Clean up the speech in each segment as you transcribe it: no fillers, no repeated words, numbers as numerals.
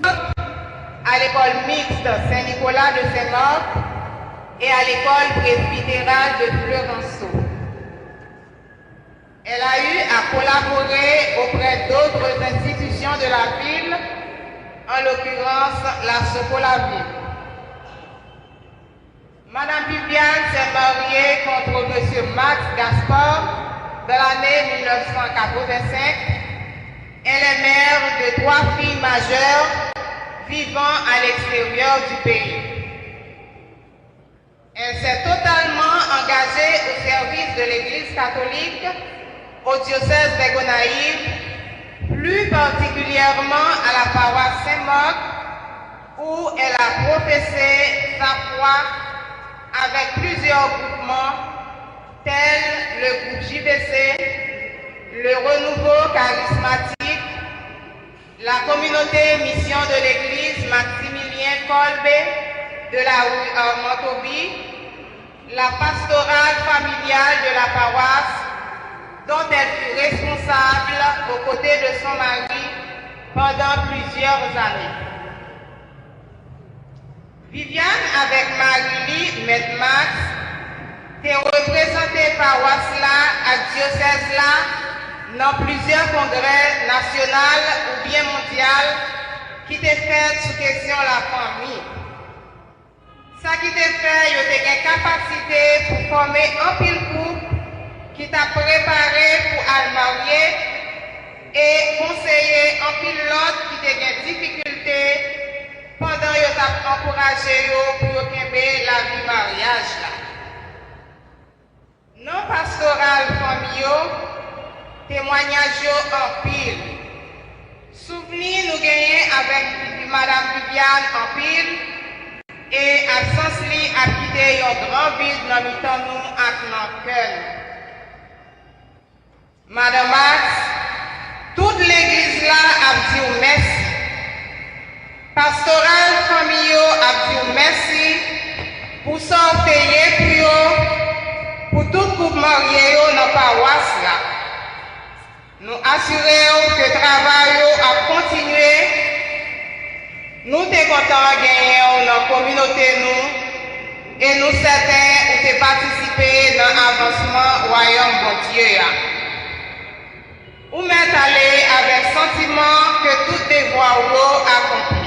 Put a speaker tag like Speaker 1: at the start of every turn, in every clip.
Speaker 1: à l'école mixte Saint-Nicolas de Saint-Marc et à l'école presbytérale de Fleurenceau. Elle a eu à collaborer auprès d'autres institutions de la ville, en l'occurrence la Socolaville. Madame Viviane s'est mariée contre Monsieur Max Gaspard dans l'année 1985. Elle est mère de 3 filles majeures vivant à l'extérieur du pays. Elle s'est totalement engagée au service de l'Église catholique au diocèse de Gonaïves, plus particulièrement à la paroisse Saint-Marc, où elle a professé sa foi avec plusieurs groupements tels le groupe JVC, le Renouveau charismatique, la communauté mission de l'Église Maximilien Kolbe de la rue Armand-Tauby, la pastorale familiale de la paroisse dont elle fut responsable aux côtés de son mari pendant plusieurs années. Viviane avec Marie-Lie Max t'est représentée paroisse là à diocèse là dans plusieurs congrès nationaux ou bien mondiaux qui t'est fait sous question la famille. Ça qui t'est fait, il y a une capacité pour former un pile couple qui t'a préparé pour aller marier et conseiller un pilote qui t'a des difficultés pendant que tu as encouragé pour qu'il la vie mariage là. Non pastoral famille, témoignage en pile. Souvenir nous gagner avec Madame Viviane en pile et absence li a quitté un grand vide dans le nous à cœur. Madame Max, toute l'église là a dit merci. Pastoral famille a dit merci pour sortir pour tout couple marié dans la paroisse là. Nous assurons que le travail a continué. Nous sommes contents de gagner dans la communauté nous et nous certains de participer dans l'avancement du royaume de Dieu. Ou m'est allé avec sentiment que tout devoir accompli.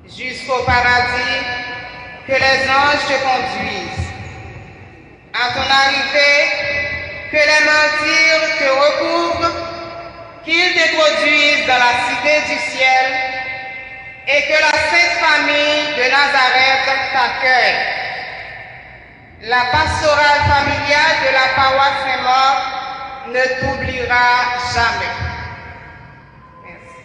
Speaker 1: Jusqu'au paradis, que les anges te conduisent. À ton arrivée, que les martyrs te recouvrent, qu'ils te produisent dans la cité du ciel et que la sainte famille de Nazareth t'accueille. La pastorale familiale de la paroisse Saint-Marc ne t'oubliera jamais. Merci.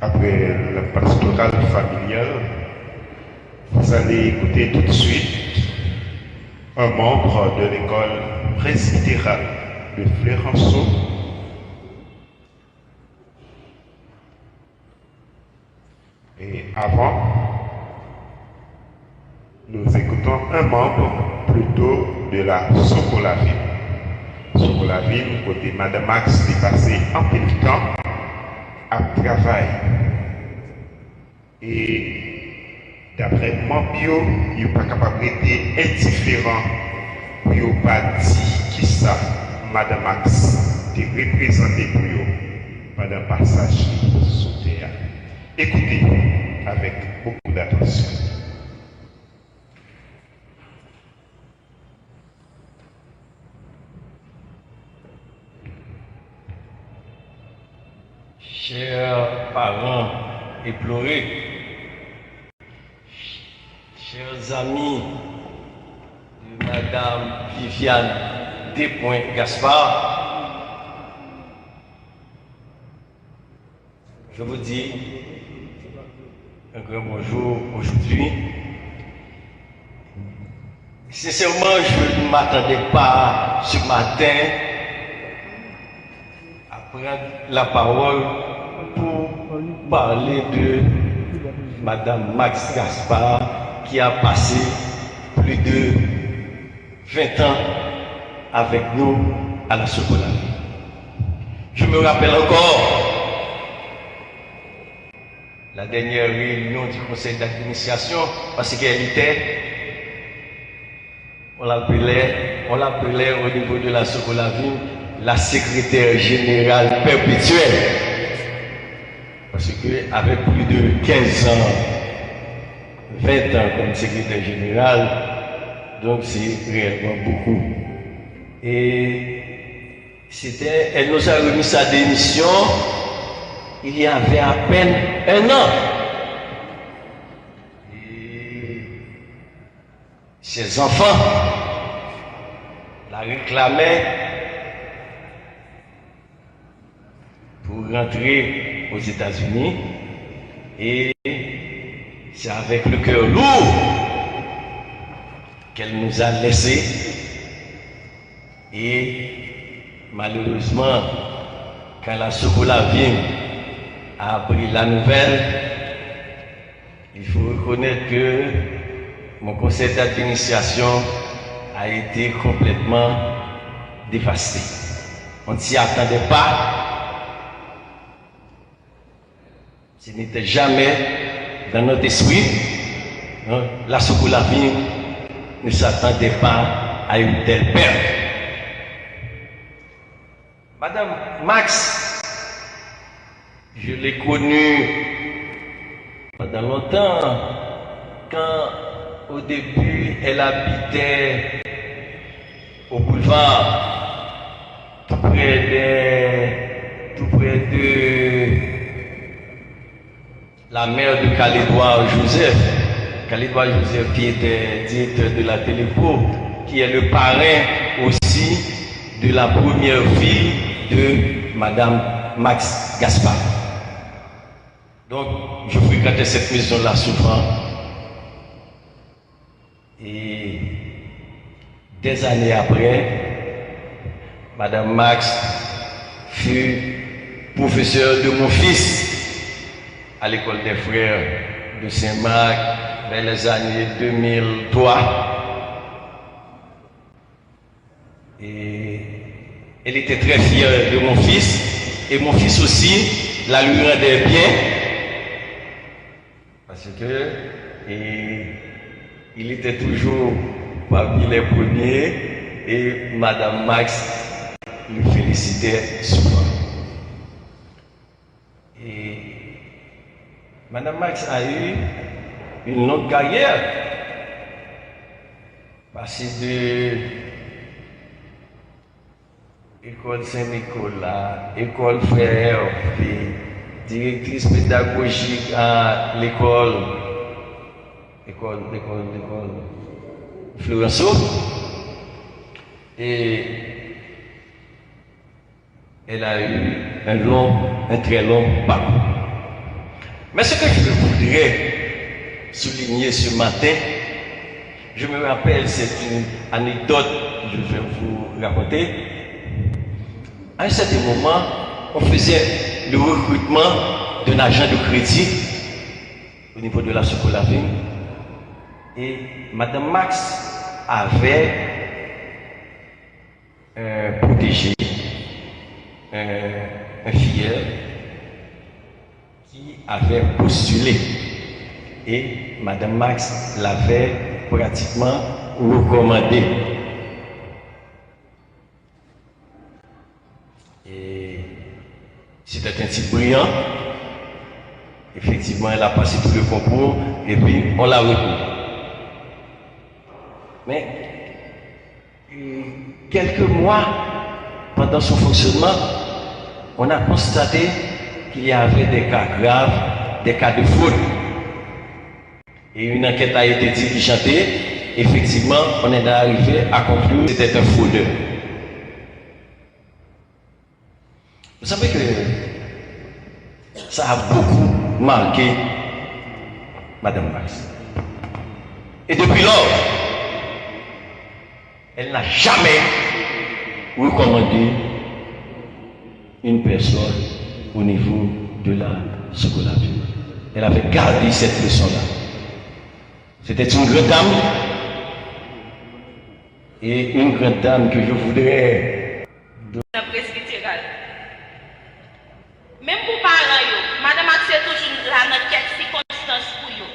Speaker 2: Après la pastorale familiale, vous allez écouter tout de suite un membre de l'école presbytérale de Fleurenceau. Et avant, nous écoutons un membre plutôt de la Socolaville. Socolaville, côté Madame Max, est passé un peu de temps à travail. Et d'après mon bio, il n'est pas capable d'être indifférent pour ne pas dire qui ça, Madame Max, est représenté pour eux pendant le passage sur terre. Écoutez avec beaucoup d'attention.
Speaker 3: Chers parents éplorés, chers amis de Madame Viviane Gaspard, je vous dis un grand bonjour aujourd'hui. Sincèrement, je ne m'attendais pas ce matin à prendre la parole pour parler de Madame Max Gaspard qui a passé plus de 20 ans avec nous à la Sokola. Je me rappelle encore la dernière réunion du conseil d'administration parce qu'elle était, on l'appelait au niveau de la Sokolaville la secrétaire générale perpétuelle. Parce qu'avec plus de 15 ans, 20 ans comme secrétaire générale, donc c'est réellement beaucoup. Et elle nous a remis sa démission il y avait à peine un an. Et ses enfants la réclamaient pour rentrer aux États-Unis. Et c'est avec le cœur lourd qu'elle nous a laissés. Et malheureusement, quand la Sokolaville a appris la nouvelle, il faut reconnaître que mon conseil d'administration a été complètement dévasté. On ne s'y attendait pas. Ce n'était jamais dans notre esprit. La Sokolaville ne s'attendait pas à une telle perte. Madame Max, je l'ai connue pendant longtemps, quand au début elle habitait au boulevard, tout près de la mère de Khaled-Edouard Joseph. Khaled-Edouard Joseph qui était directeur de la Téléco, qui est le parrain aussi de la première fille de Madame Max Gaspard. Donc, je fréquentais cette maison-là souvent. Et des années après, Madame Max fut professeure de mon fils à l'école des frères de Saint-Marc vers les années 2003. Et elle était très fière de mon fils, et mon fils aussi la lui rendait bien, parce que il était toujours parmi les premiers, et Madame Max lui félicitait souvent. Et Madame Max a eu une longue carrière, passée de École Saint-Nicolas, École Frère Hervé, directrice pédagogique à l'école Florenceau. Et elle a eu un très long parcours. Mais ce que je voudrais souligner ce matin, je me rappelle, c'est une anecdote que je vais vous raconter. À un certain moment, on faisait le recrutement d'un agent de crédit au niveau de la Sokolaville. Et Madame Max avait protégé un filleul qui avait postulé. Et Madame Max l'avait pratiquement recommandé. C'était un type brillant. Effectivement, elle a passé tout le concours et puis on l'a retenu. Mais quelques mois pendant son fonctionnement, on a constaté qu'il y avait des cas graves, des cas de fraude. Et une enquête a été diligentée. Effectivement, on est arrivé à conclure que c'était un fraudeur. Vous savez que ça a beaucoup marqué Madame Max. Et depuis lors, elle n'a jamais recommandé une personne au niveau de la psychologie. Elle avait gardé cette leçon-là. C'était une grande dame, et une grande dame que je voudrais...
Speaker 4: presbytérale. Même pour parents, Madame Axel est toujours là dans quelques circonstances pour eux.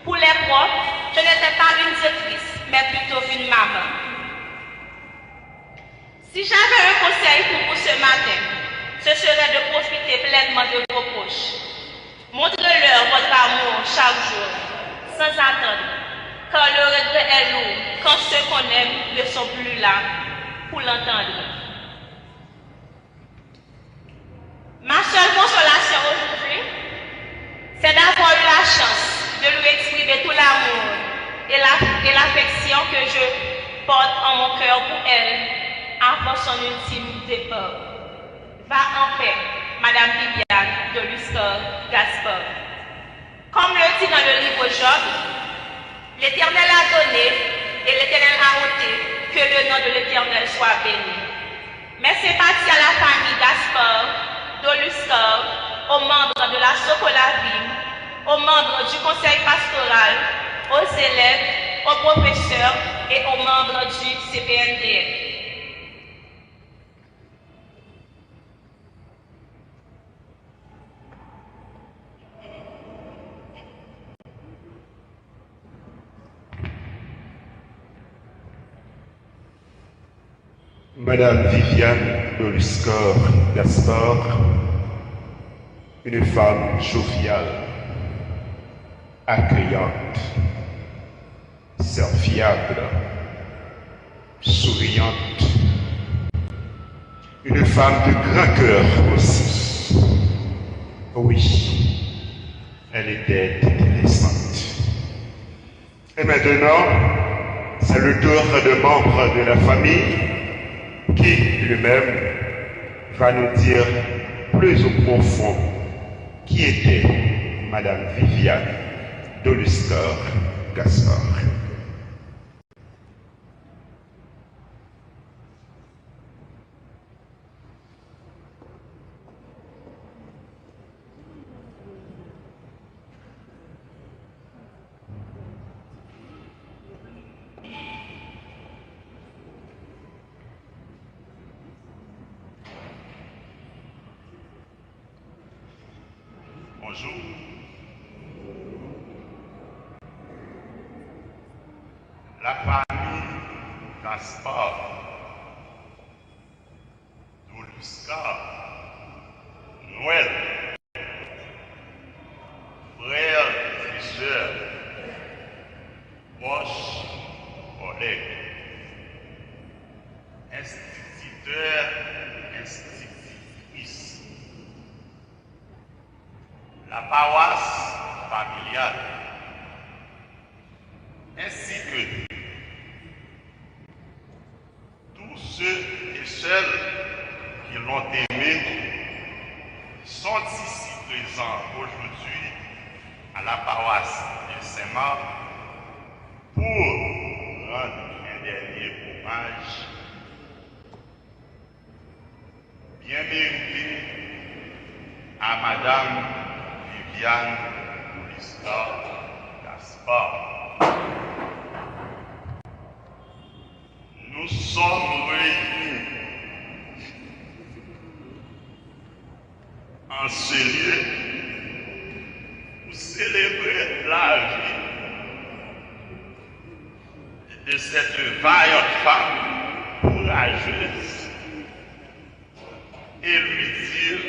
Speaker 4: Pour les profs, je n'étais pas une directrice, mais plutôt une maman. Si j'avais un conseil pour vous ce matin, ce serait de profiter pleinement de vos proches. Montrez-leur votre amour chaque jour, sans attendre, car le regret est lourd quand ceux qu'on aime ne sont plus là pour l'entendre. Ma seule consolation aujourd'hui, c'est d'avoir eu la chance de lui exprimer tout l'amour et l'affection que je porte en mon cœur pour elle avant son ultime départ. Va en paix, Madame Viviane de Lustor-Gaspard. Comme le dit dans le livre Job, l'Éternel a donné et l'Éternel a ôté, que le nom de l'Éternel soit béni. Mais c'est parti à la famille Gaspard, de Lustor, aux membres de la Socolavie, aux membres du conseil pastoral, aux élèves, aux professeurs et aux membres du CPNDF.
Speaker 2: Madame Viviane de Lustor-Gaspard, une femme joviale, accueillante, serviable, souriante, une femme de grand cœur aussi. Oui, elle était intéressante. Et maintenant, c'est le tour de membres de la famille qui lui-même va nous dire plus au profond qui était Madame Viviane de Lustor-Gaspard.
Speaker 5: Bonjour. La famille Gaspard, Doulusca, Noël, frères et sœurs, proches, collègues, instituteurs, institutrices, la paroisse familiale, ainsi que tous ceux et celles qui l'ont aimé sont ici présents aujourd'hui à la paroisse de Saint-Marc pour rendre un dernier hommage bien mérité à Madame Viviane de Lustor-Gaspard. Nous sommes réunis en ce lieu pour célébrer la vie de cette vaillante femme courageuse et lui dire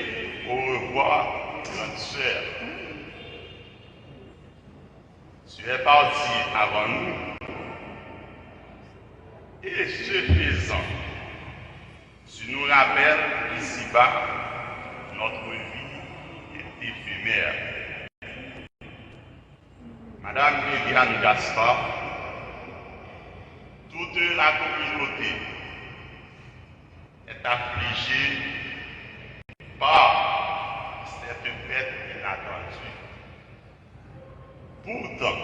Speaker 5: au revoir, grande sœur. Tu es parti avant nous. Et ce faisant, tu nous rappelles ici-bas, notre vie est éphémère. Madame Viviane Gaspard, toute la communauté est affligée par cette fête inattendue. Pourtant,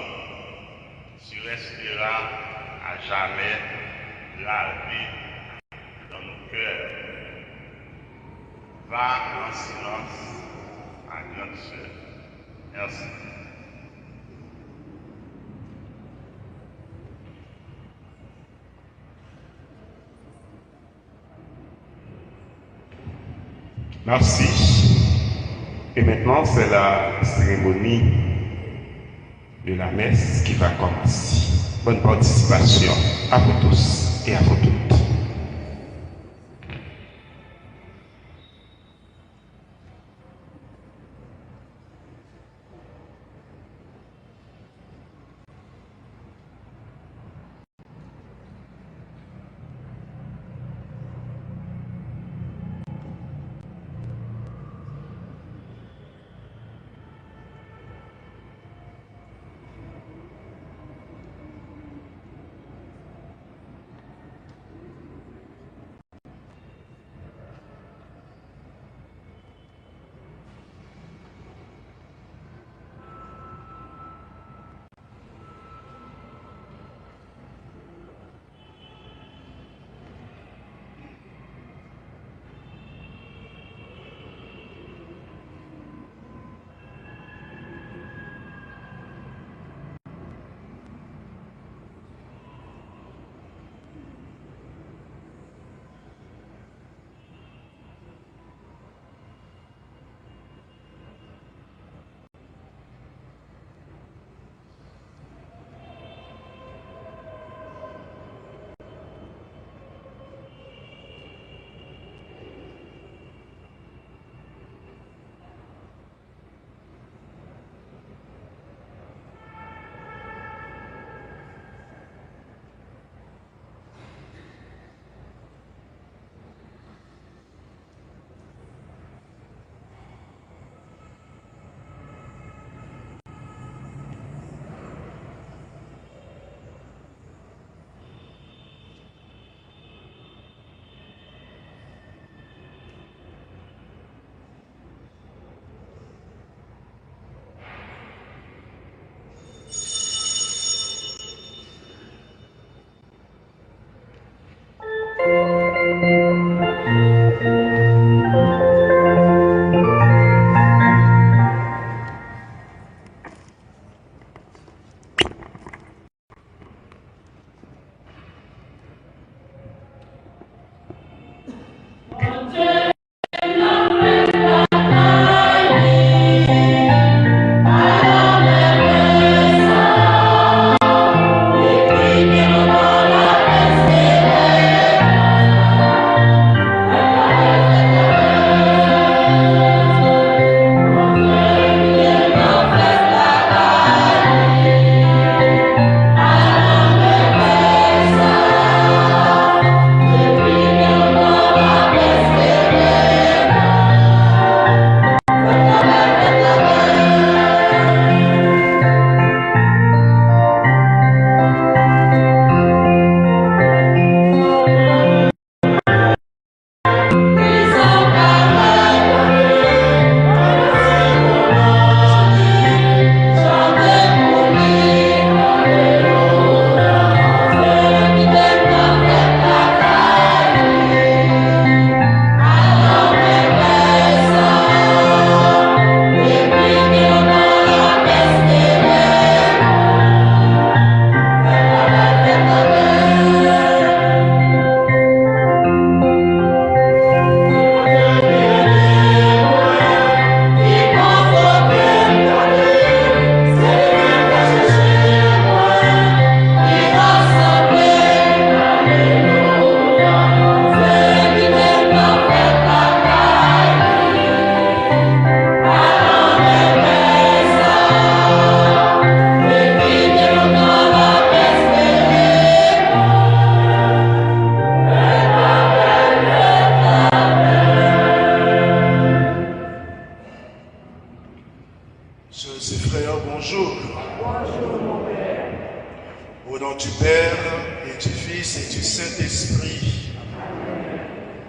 Speaker 5: tu resteras à jamais gravé dans nos cœurs. Va en silence à grande sœur. Merci.
Speaker 2: Merci. Et maintenant, c'est la cérémonie de la messe qui va commencer. Bonne participation à vous tous et à vous toutes.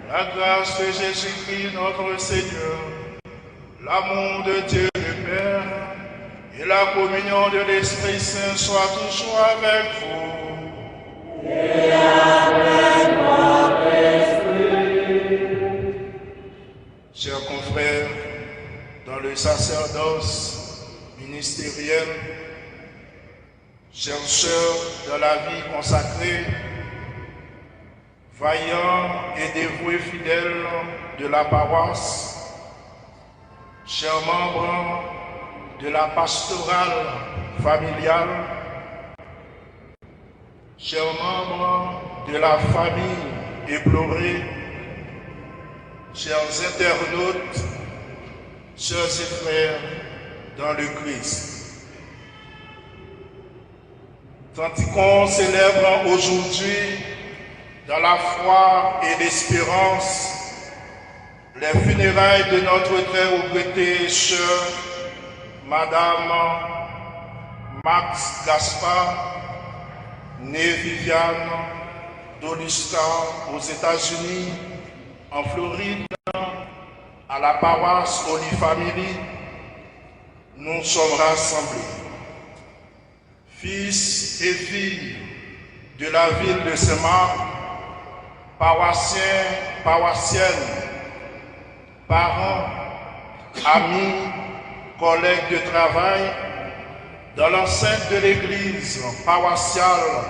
Speaker 6: La grâce de Jésus-Christ notre Seigneur, l'amour de Dieu le Père et la communion de l'Esprit Saint soient toujours avec vous.
Speaker 7: Et avec votre esprit.
Speaker 6: Chers confrères, dans dans le sacerdoce ministériel, chercheur de la vie consacrée, vaillant et dévoué fidèle de la paroisse, chers membres de la pastorale familiale, chers membres de la famille éplorée, chers internautes, chers et frères dans le Christ. Tandis qu'on célèbre aujourd'hui dans la foi et l'espérance les funérailles de notre très regrettée sœur, Madame Max Gaspard, née Viviane Doluska aux États-Unis, en Floride, à la paroisse Holy Family, nous sommes rassemblés. Fils et filles de la ville de Saint-Marc, paroissiens, paroissiennes, parents, amis, collègues de travail, dans l'enceinte de l'église paroissiale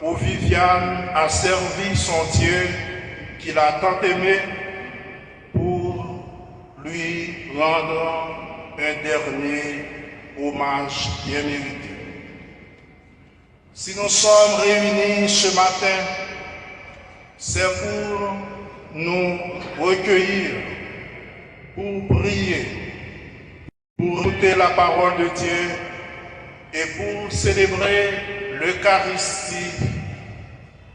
Speaker 6: où Viviane a servi son Dieu qu'il a tant aimé pour lui rendre un dernier hommage bien mérité. Si nous sommes réunis ce matin, c'est pour nous recueillir, pour prier, pour écouter la parole de Dieu et pour célébrer l'Eucharistie,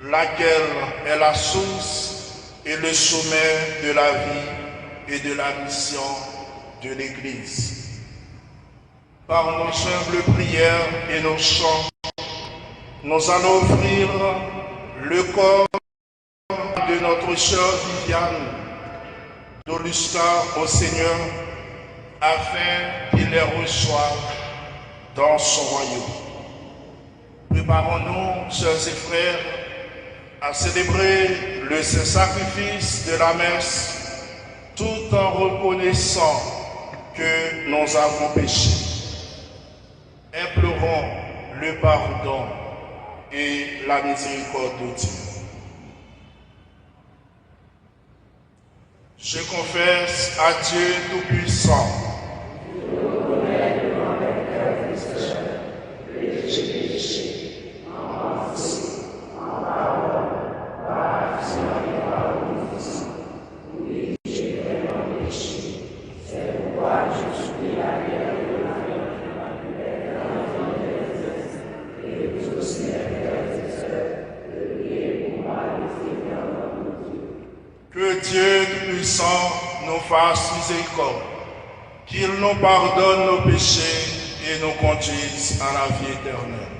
Speaker 6: laquelle est la source et le sommet de la vie et de la mission de l'Église. Par nos humbles prières et nos chants, nous allons offrir le corps de notre sœur Viviane Doluska au Seigneur, afin qu'il les reçoive dans son royaume. Préparons-nous, sœurs et frères, à célébrer le saint sacrifice de la messe, tout en reconnaissant que nous avons péché. Implorons le pardon et la miséricorde de Dieu. Je confesse à Dieu Tout-Puissant, que Dieu Tout-Puissant nous fasse miséricorde, qu'il nous pardonne nos péchés et nous conduise à la vie éternelle.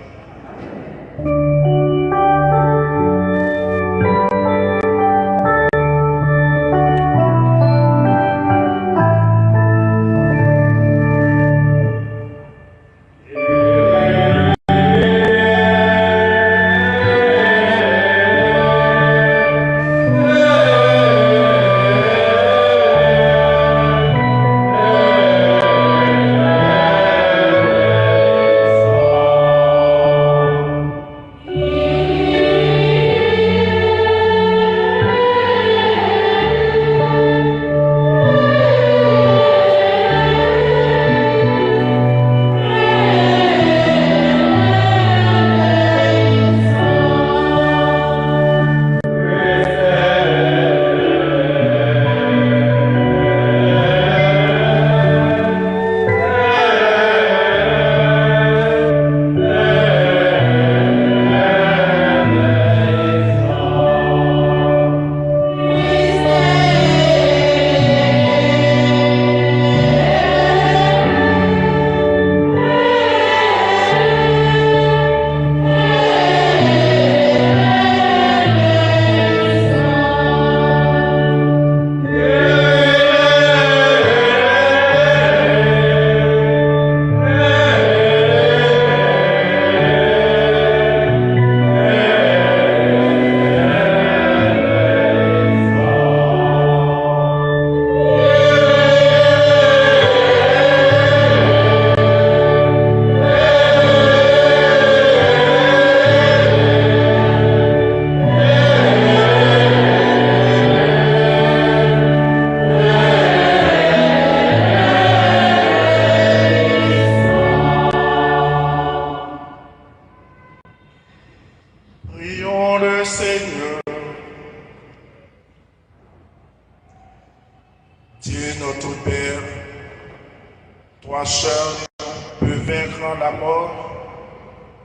Speaker 6: vaincre la mort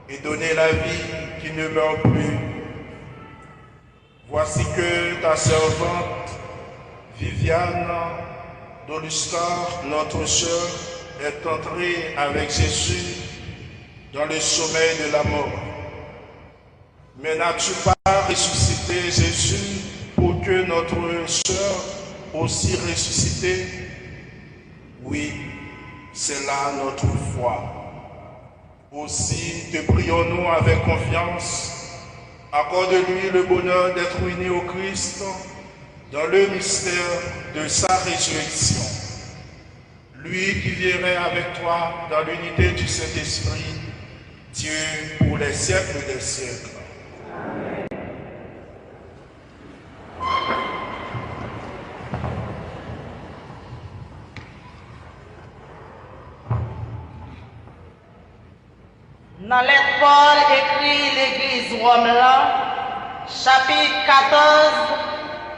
Speaker 6: et donner la vie qui ne meurt plus. Voici que ta servante, Viviane Doluscar, notre sœur, est entrée avec Jésus dans le sommeil de la mort. Mais n'as-tu pas ressuscité Jésus pour que notre sœur aussi ressuscité? Oui, c'est là notre foi. Aussi te prions-nous avec confiance. Accorde-lui le bonheur d'être uni au Christ dans le mystère de sa résurrection. Lui qui viendrait avec toi dans l'unité du Saint-Esprit, Dieu pour les siècles des siècles.
Speaker 8: Dans lettre Paul écrit l'église Rome là, chapitre 14,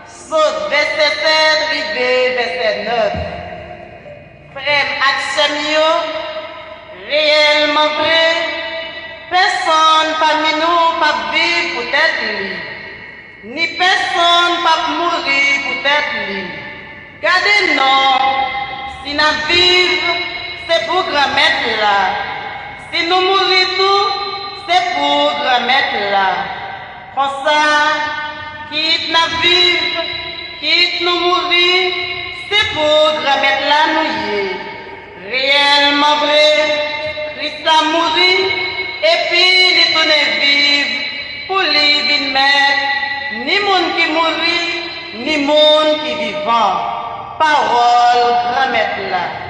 Speaker 8: saute verset 7, rivé verset 9. Frère Axemio, réellement vrai, personne parmi nous pas vivre pour être lui, ni personne pas mourir pour être lui. Gardez-nous, si nous vivons, c'est pour grand-mère là. Si nous mourons tout, c'est pour grand-mère là. Comme ça, quitte nous vivre, quitte nous mourir, c'est pour grand-mère là nous y. Réellement vrai, Christ a mouru, et puis il tourne vivre pour lui venir mettre ni monde qui mourit, ni monde qui vivant. Parole grand-mère là.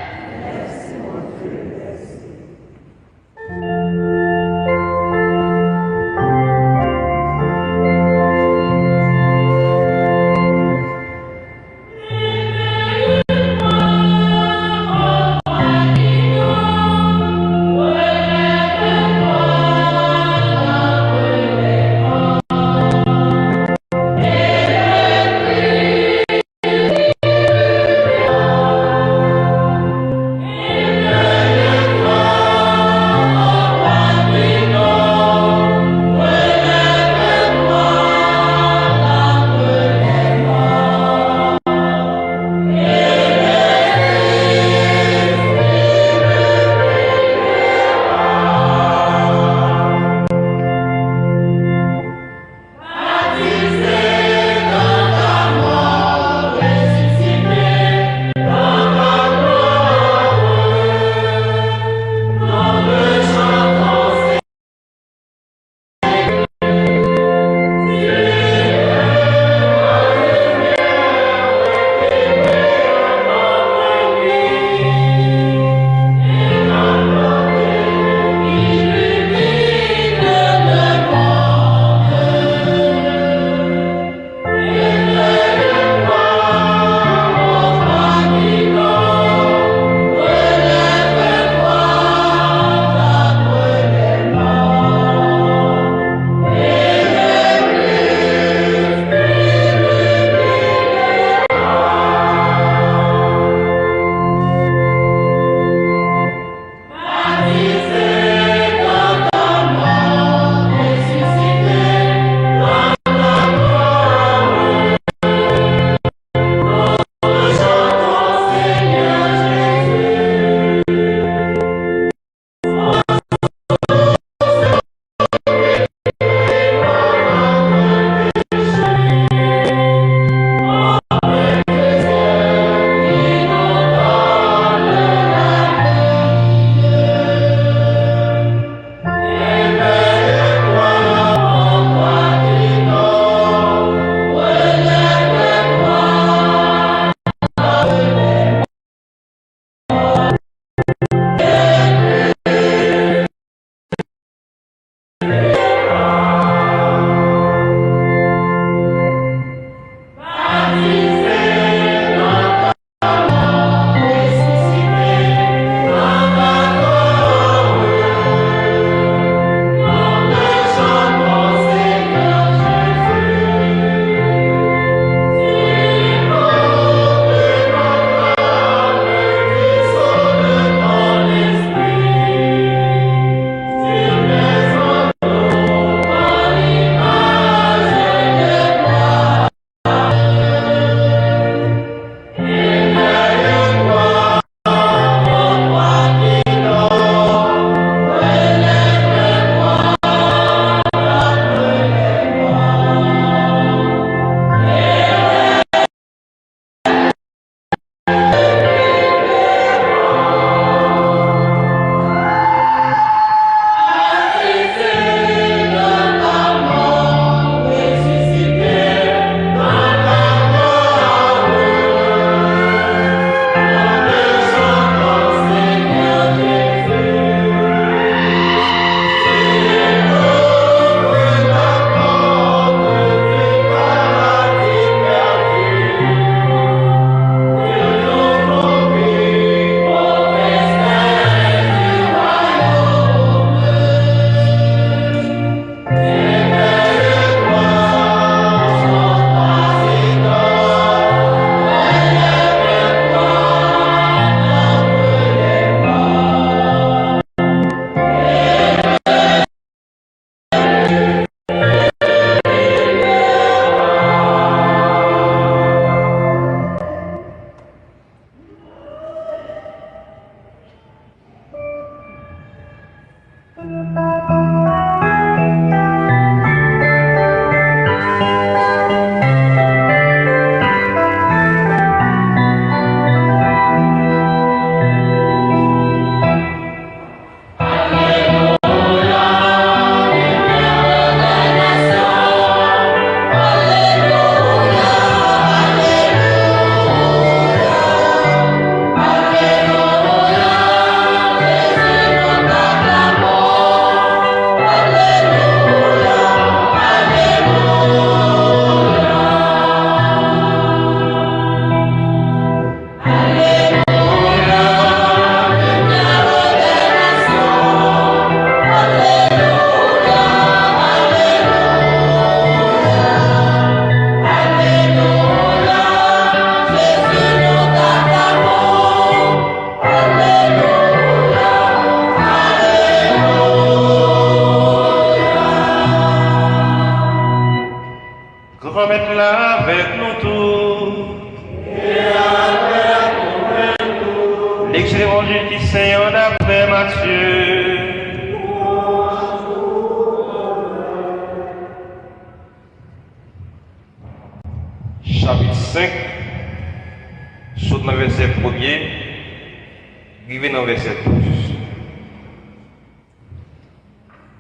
Speaker 9: dans verset 12.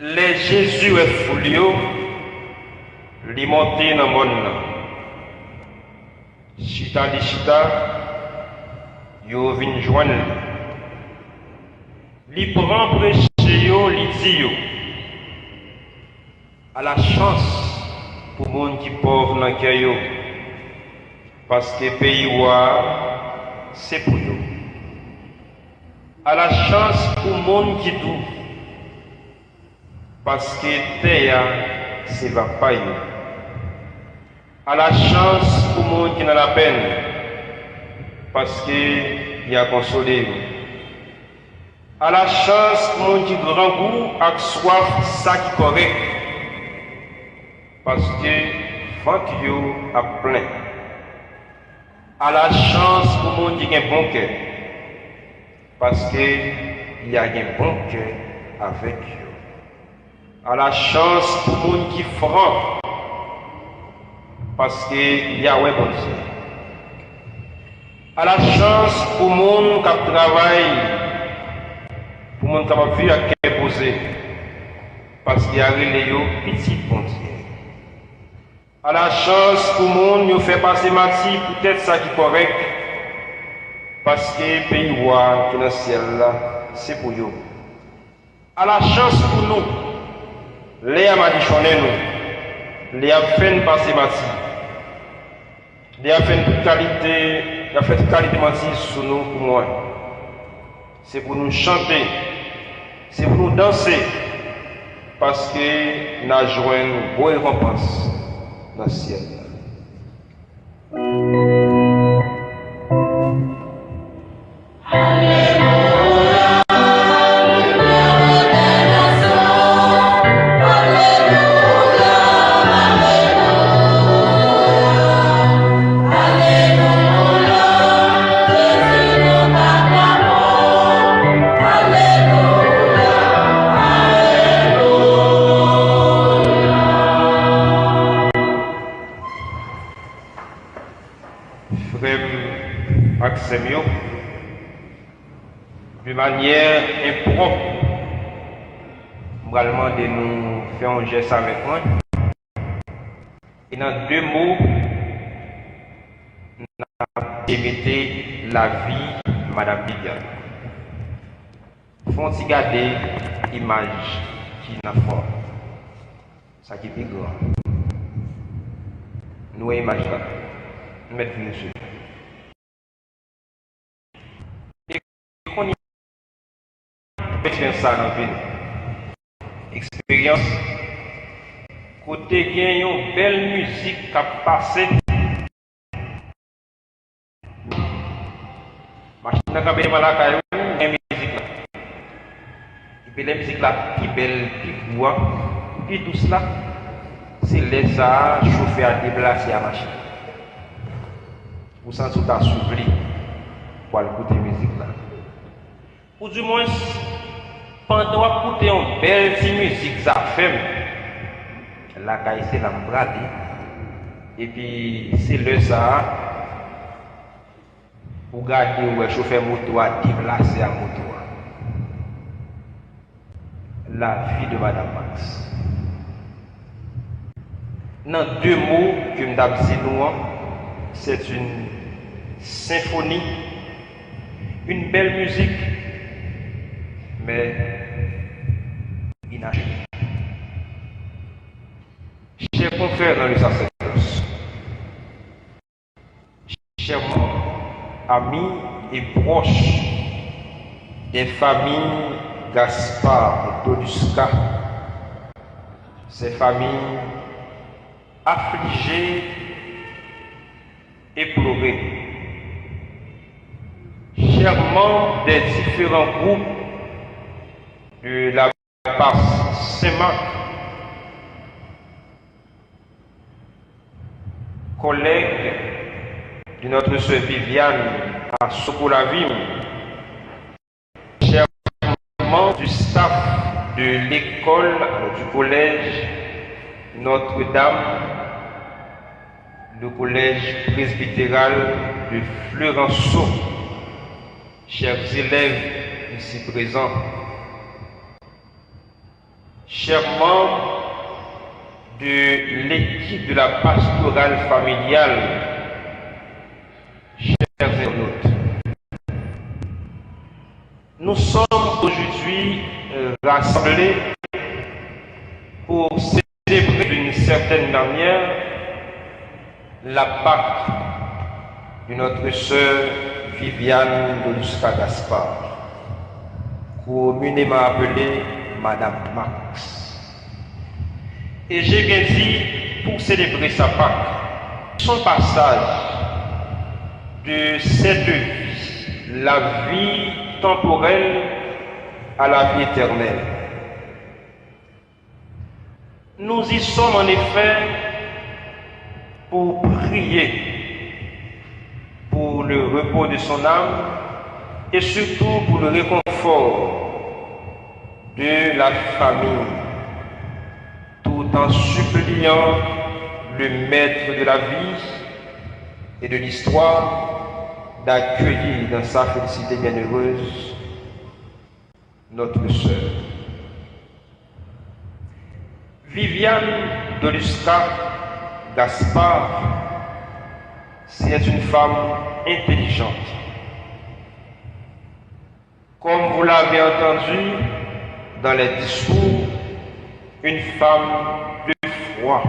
Speaker 9: Les Jésus est foulio, li monté dans le monde. Chita di chita, yo vin joindre. Li prend prêcher yo, li dit yo. À la chance pour monde qui pauvre dans cœur yo. Parce que pays roi, c'est pour nous. À la chance pour le monde qui doux. Parce que terre, c'est va pas. À la chance pour le monde qui n'a la peine. Parce que il a consolé. À la chance pour le monde qui grand goût, a soif, ça qui correct. Parce que ventre yo a plein. À la chance pour le monde qui a un bon cœur. Parce qu'il y a un bon cœur avec eux. À la chance pour le monde qui est franc. Parce qu'il y a un bon Dieu. À la chance pour le monde qui travaille. Pour le monde qui a vu à cœur posé. Parce qu'il y a un petit bon Dieu. À la chance pour le monde qui fait passer mati, peut-être ça qui est correct. Parce que le pays roi qui est dans le ciel là, c'est pour nous. À la chance pour nous, les amadichonnés nous, les a fait passer mati. Les a fait toute qualité, il a fait toute qualité mati sur nous pour moi. C'est pour nous chanter, c'est pour nous danser. Parce que nous avons joué une bonne récompense dans le ciel. De manière impropre, je vais demander de nous faire un geste avec moi. Et dans deux mots, nous avons imité la vie de Mme Viviane. Faut-il garder l'image qui est forte. Ça qui est plus grand. Nous image là. Nous mettons dessus. Expérience ça dans la vie. Expérience. Côté gain une belle musique qui a passé. Machine qui a bien mal à caillou, une musique là. Et puis la musique là qui belle, qui voix, qui douce là, c'est les ça chauffer à déplacer la machine. Vous sentez tout à souffler pour écouter la musique là. Ou du moins pendant écouter une belle petite musique, ça fait la caille c'est la brade. Et puis c'est le ça pour garder où le chauffeur moto a déplacé la moto. La vie de Madame Max. Dans deux mots que je dis nous, c'est une symphonie, une belle musique. Mais inachevée. Chers confrères dans le sacerdoce, chers amis et proches des familles Gaspard et Toluska, ces familles affligées, éplorées, chers membres des différents groupes de la passe Saint-Marc, collègues de notre sœur Viviane à Sokolavim, chers membres du staff de l'école, du collège Notre-Dame, le collège presbytéral de Fleurensceau, chers élèves ici présents, chers membres de l'équipe de la pastorale familiale, chers internautes, nous sommes aujourd'hui rassemblés pour célébrer d'une certaine manière la Pâque de notre sœur Viviane Doluska Gaspard, communément appelée Madame Max. Et j'ai bien dit, pour célébrer sa Pâque, son passage de cette vie, la vie temporelle à la vie éternelle. Nous y sommes en effet pour prier pour le repos de son âme et surtout pour le réconfort de la famille, tout en suppliant le maître de la vie et de l'histoire d'accueillir dans sa félicité bienheureuse notre sœur. Viviane Doluska Gaspard, c'est une femme intelligente. Comme vous l'avez entendu dans les discours, une femme de foi.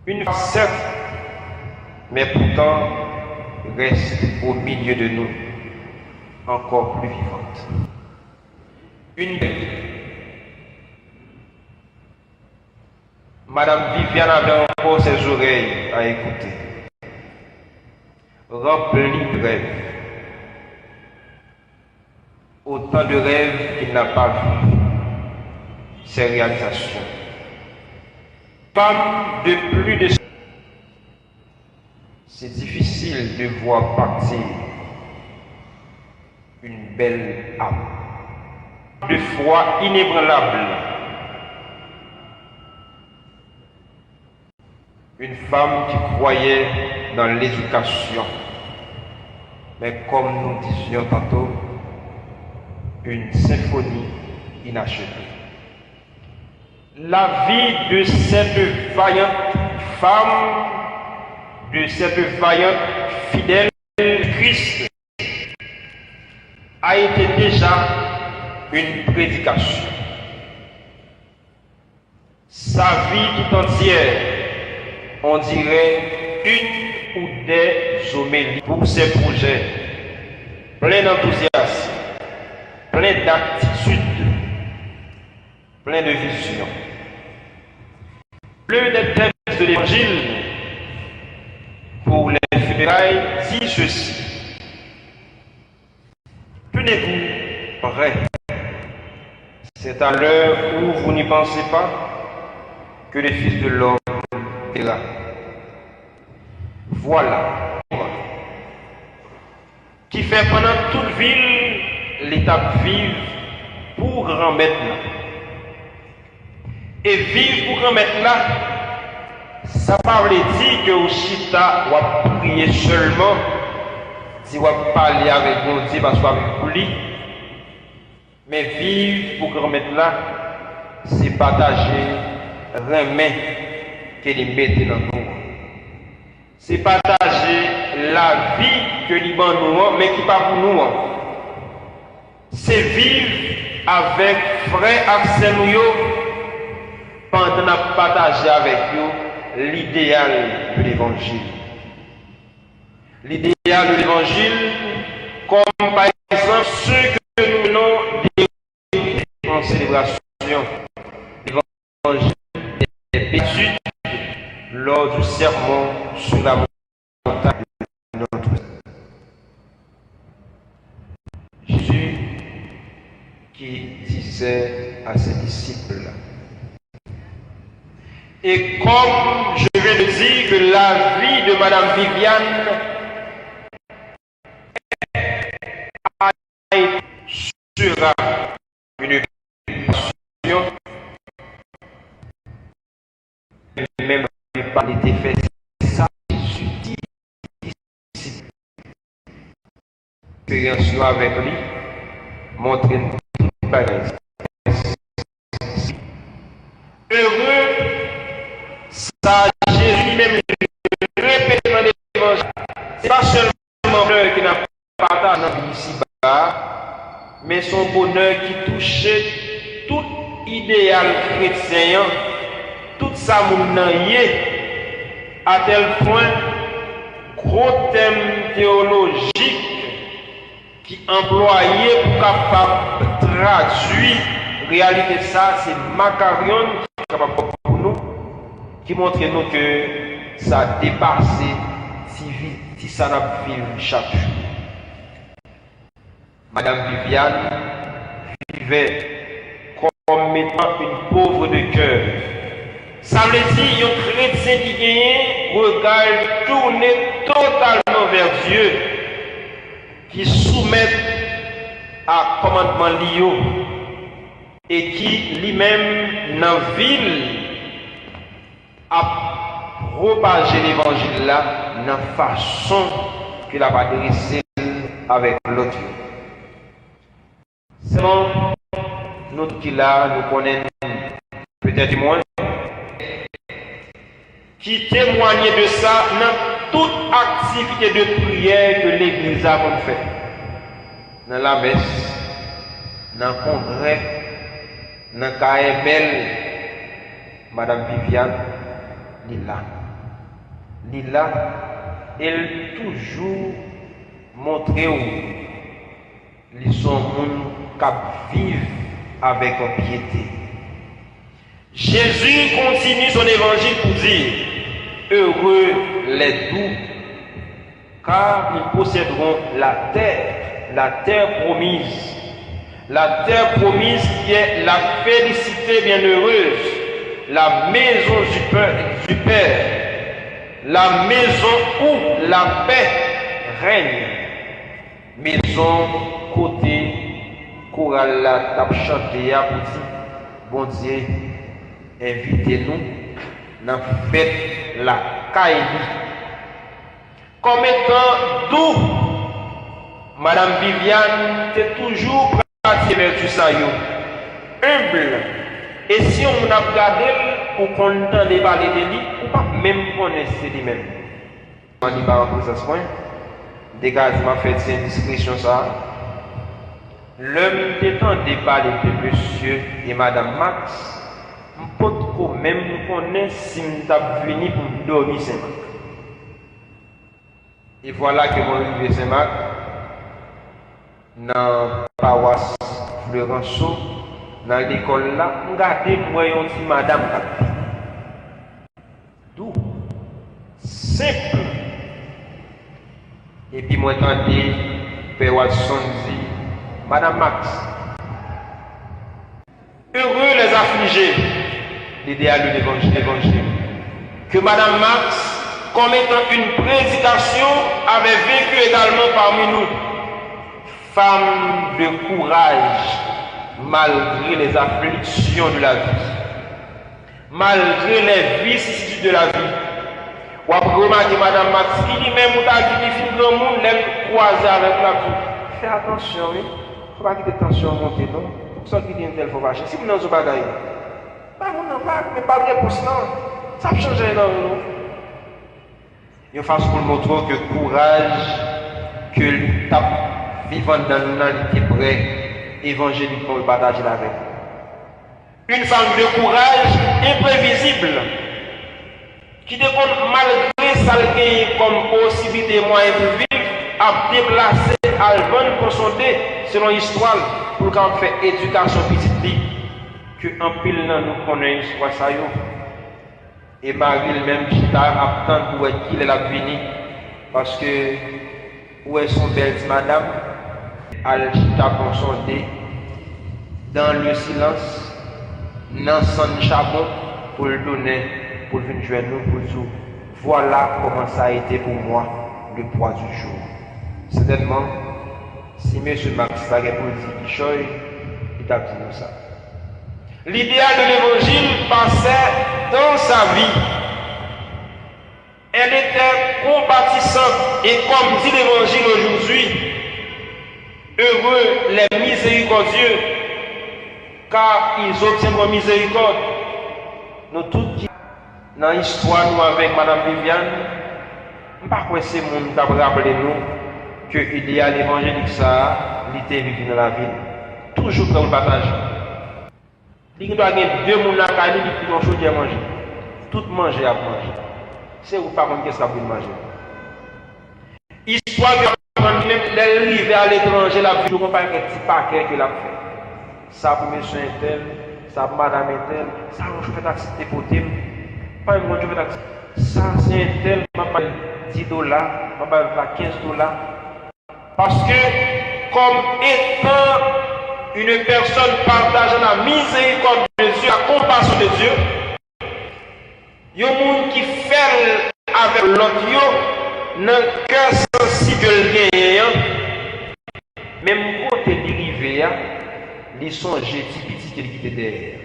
Speaker 9: Une femme certes, mais pourtant reste au milieu de nous, encore plus vivante. Une Madame Viviane avait encore ses oreilles à écouter, remplies de rêves, autant de rêves qu'il n'a pas vu, ses réalisations. Femme de plus de... C'est difficile de voir partir une belle âme, de foi inébranlable. Une femme qui croyait dans l'éducation, mais comme nous disions tantôt, une symphonie inachevée. La vie de cette vaillante femme, de cette vaillante fidèle Christ, a été déjà une prédication. Sa vie tout entière, on dirait une ou des homélies pour ses projets, plein d'enthousiasme, plein d'attitude, plein de vision. L'un des textes de l'Évangile pour les funérailles dit ceci: tenez-vous prêts, c'est à l'heure où vous n'y pensez pas que le Fils de l'homme est là. Voilà qui fait pendant toute ville l'étape vive pour remettre là. Et vivre pour remettre là, ça parle dire que au chita ou à prier seulement, si on parler avec mon Dieu parce qu'on pour lui. Mais vivre pour remettre là, c'est partager remet que les mettez dans nous. C'est partager la vie que les ban nous, mais qui pas pour nous. C'est vivre avec frère Axel Nouyo pendant de partager avec nous l'idéal de l'évangile. L'idéal de l'évangile, comme par exemple ceux que nous menons en célébration. L'évangile des béatitudes lors du sermon sur la montagne de notre Jésus qui disait à ses disciples, et comme je viens de dire que la vie de Madame Viviane sera une passion, même par les défaits, ça Jésus dit que expérience avec lui, montrer tout bagage. Heureux, ça Jésus lui-même répète dans l'évangile. Ce n'est pas seulement un bonheur qui n'a pas partagé dans la vie ici-bas, mais son bonheur qui touchait tout idéal chrétien, tout ça à tel point, gros thème théologique qui employé pour capable traduire réalité ça, c'est Macarion qui est capable pour nous, qui montre nous que ça a dépassé si vite, si ça n'a vécu chaque jour. Madame Viviane vivait comme étant une pauvre de cœur. Ça veut dire un chrétien qui gagne regard tourné totalement vers Dieu, qui soumet à commandement Lio et qui lui-même dans la ville a propagé l'évangile là dans la façon qu'il a adressé avec l'autre. Selon nous qui là, nous connaissons peut-être moins, qui témoignent de ça dans toute activité de prière que l'Église a fait. Dans la messe, dans le congrès, dans le KML, Madame Viviane, Lila, elle toujours montré où ils sont qui vivent avec piété. Jésus continue son évangile pour dire: heureux les doux, car ils posséderont la terre promise. La terre promise qui est la félicité bienheureuse, la maison du Père, la maison où la paix règne, maison côté chorale la tape chanté pour dire: bon Dieu, invitez-nous dans la fête la Kaïli. Comme étant doux, Madame Viviane était toujours pratiquée vertu ça, humble. Et si on a regardé pour qu'on entende parler de lui, ou pas même connaître lui-même. On dit par rapport à ce point, dégage m'a fait cette discrétion ça. L'homme détendait parler de monsieur et madame Max, je ne peux pas même connaître si je suis venu pour dormir Saint-Marc. Et voilà que mon arrivé Saint-Marc, dans la paroisse Fleurenceau, dans l'école là, regardez moi une petite madame Capri. Tout simple. Et puis moi entendais Père Watson dit: Madame Max, heureux les affligés, l'idéal de l'évangile, que Madame Max, comme étant une prédication, avait vécu également parmi nous, femme de courage, malgré les afflictions de la vie, malgré les vicissitudes de la vie. Ou après remarquer Madame Max, qui dit même ou ta qui dit grand monde, l'aime croiser avec la vie. Fais attention, oui. Il ne faut pas quitter tension monter, non? Pour ça qui dit une telle fois vacher. Si vous n'avez pas gagné, mais pas de réponse, non. Ça peut changer énormément. Il faut pour le montrer que courage, que l'étape vivante dans le monde était prêt, évangélique pour le partager avec. Une femme de courage imprévisible, qui dépend malgré ça comme possibilité moyen de vivre, à déplacer Alban pour son dé, selon l'histoire, pour qu'on fait éducation petite que en pile nous connaissons l'histoire ça. Et Marie même qui t'a attend pour qu'il est la venue, parce que où est son belle madame, elle t'a pour son dé, dans le silence, dans son charbon, pour le donner, pour venir jouer nous, pour dire voilà comment ça a été pour moi le poids du jour. Certainement, si M. Max Laguet pour dire qu'il choisit, il t'a dit ça. L'idéal de l'évangile passait dans sa vie. Elle était compatissante et comme dit l'évangile aujourd'hui, Heureux les miséricordieux, car ils obtiendront miséricorde. Nous tous qui, dans l'histoire, nous avec Madame Viviane, je ne sais pas quoi c'est monde qui a rappelé nous que l'idéal évangélique, ça, il était vécu dans la ville. Toujours dans le partage. Il doit y avoir deux personnes qui ont chose à manger. Tout manger à manger. C'est où pas qu'est-ce qu'on peut manger. Histoire que même l'arrivée à l'étranger, la vie, on pas un petit paquet que l'a fait. Ça pour monsieur tel, ça pour madame tel, ça on fait taxi pour thème. Pas un je fais taxi. Ça c'est un tel, on va $10, on va $15. Parce que comme étant une personne partageant la miséricorde de Dieu, la compassion de Dieu, il y a un monde qui fait avec l'autre, dans le cœur sensible de même quand il est arrivé, ils sont jetés petit qui était derrière.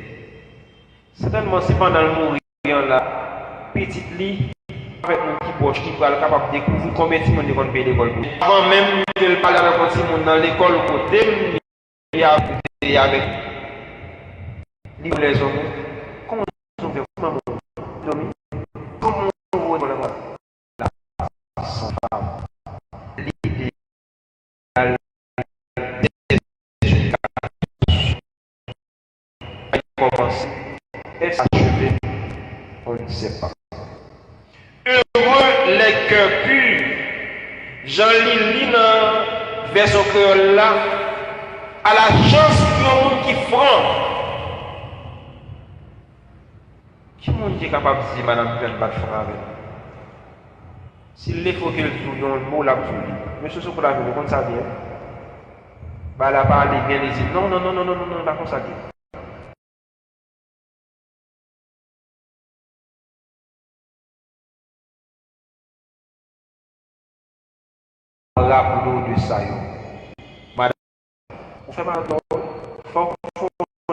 Speaker 9: Certainement, c'est pendant le mourir là, petite lit, avec mon petit poche qui va être capable de découvrir combien de monde est payer l'école. Avant même de parler avec un petit monde dans l'école, côté, il y a avec les hommes. Comment on fait comment on voit la sans femme. L'idéal commencer et s'achever, on ne sait pas. Heureux les cœurs purs. Jean-Lis dans version créole là, à la chance qu'il y a un monde qui franc. Qui monde qui est capable de dire madame Pierre bat franc avec? S'il faut qu'il trouve dans le mot là, monsieur Sokola, vous comprenez ça bien? Bah là, parler bien, il dit non, pas comme ça. Rappelons de ça. Madame, on fait mal d'or, faut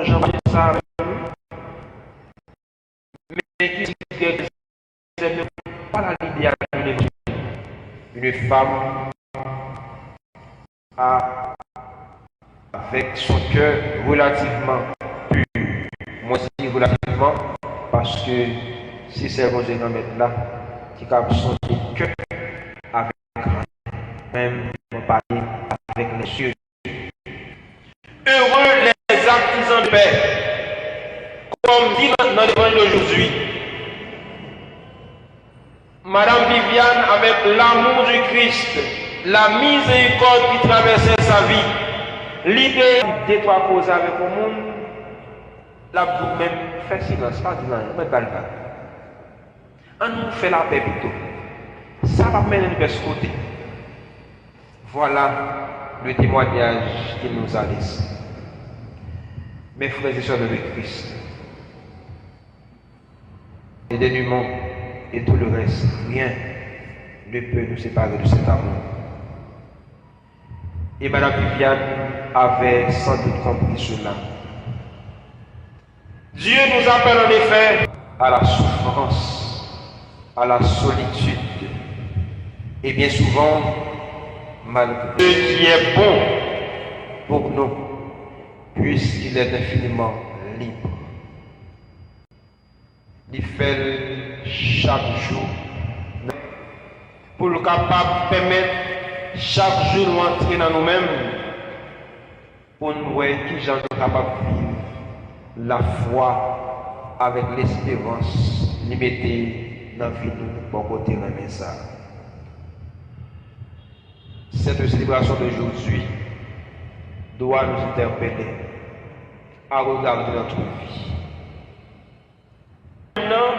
Speaker 9: j'en ça avec nous. Mais qui c'est pas la l'idéal une femme avec son cœur relativement pur. Moi je dis relativement parce que si c'est bon Dieu mettre là, qui a son cœur avec même parler avec les cieux. Heureux les artisans de paix, comme dit dans l'évangile d'aujourd'hui. Madame Viviane, avec l'amour du Christ, la miséricorde qui traversait sa vie, l'idée de trois causes avec le monde, la boucle même fait silence, pas de rien, mais pas le cas. On nous fait la paix plutôt. Ça va mener de ce côté. Voilà le témoignage qu'il nous a laissé. Mes frères et sœurs de Christ, le dénuement et tout le reste, rien ne peut nous séparer de cet amour. Et Madame Viviane avait sans doute compris cela. Dieu nous appelle en effet à la souffrance, à la solitude, et bien souvent, malgré ce qui est bon pour nous, puisqu'il est infiniment libre. Il fait chaque jour pour le capable permettre chaque jour nous entrer dans nous-mêmes pour nous voir qui j'en suis capable de vivre la foi avec l'espérance limitée dans la vie de nous pour côté de ça. Cette célébration d'aujourd'hui doit nous interpeller à regarder notre vie. Maintenant,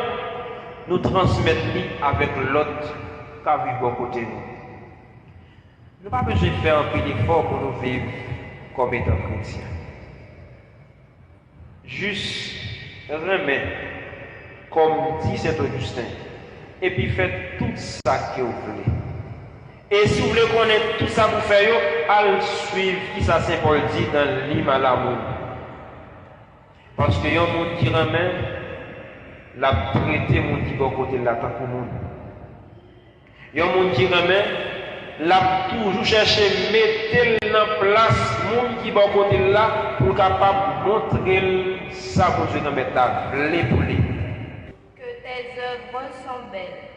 Speaker 9: nous transmettre avec l'autre qui vit à côté de nous. Nous n'avons pas besoin de faire un peu d'effort pour nous vivre comme étant chrétiens. Juste remettre, comme dit Saint Augustin, et puis faites tout ça que vous voulez. Et si vous voulez connaître tout ça pour faire, allez suivre qui ça Saint Paul dit dans l'hymne à l'amour. Parce qu'il y a un monde qui remet la prêté mon dit bon côté de la tant pour monde. Il y a un monde qui remet l'a toujours cherché mettre en place monde qui va côté là pour capable montrer ça pour Dieu dans mettre les pour lui.
Speaker 4: Que tes œuvres sont belles.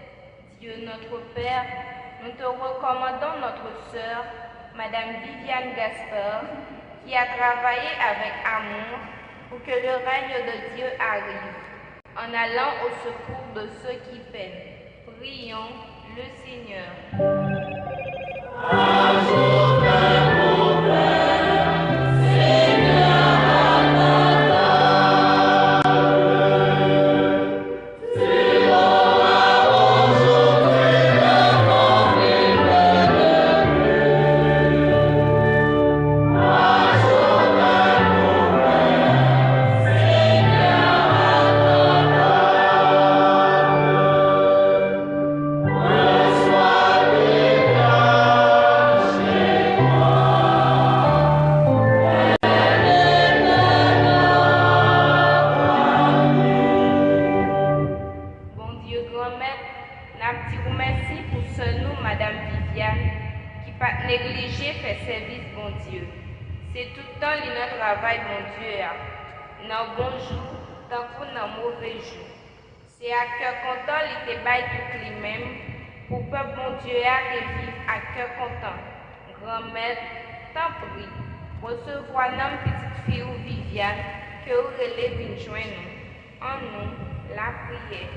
Speaker 4: Dieu notre Père, nous te recommandons notre sœur, Madame Viviane Gaspard, qui a travaillé avec amour pour que le règne de Dieu arrive, en allant au secours de ceux qui peinent. Prions le Seigneur. C'est à cœur content, il te baille tout lui-même, pour peuple bon Dieu à vivre à cœur content. Grand-mère, t'en prie, recevoir notre petite fille ou Viviane, que vous relèvez d'une joindre en nous la prière.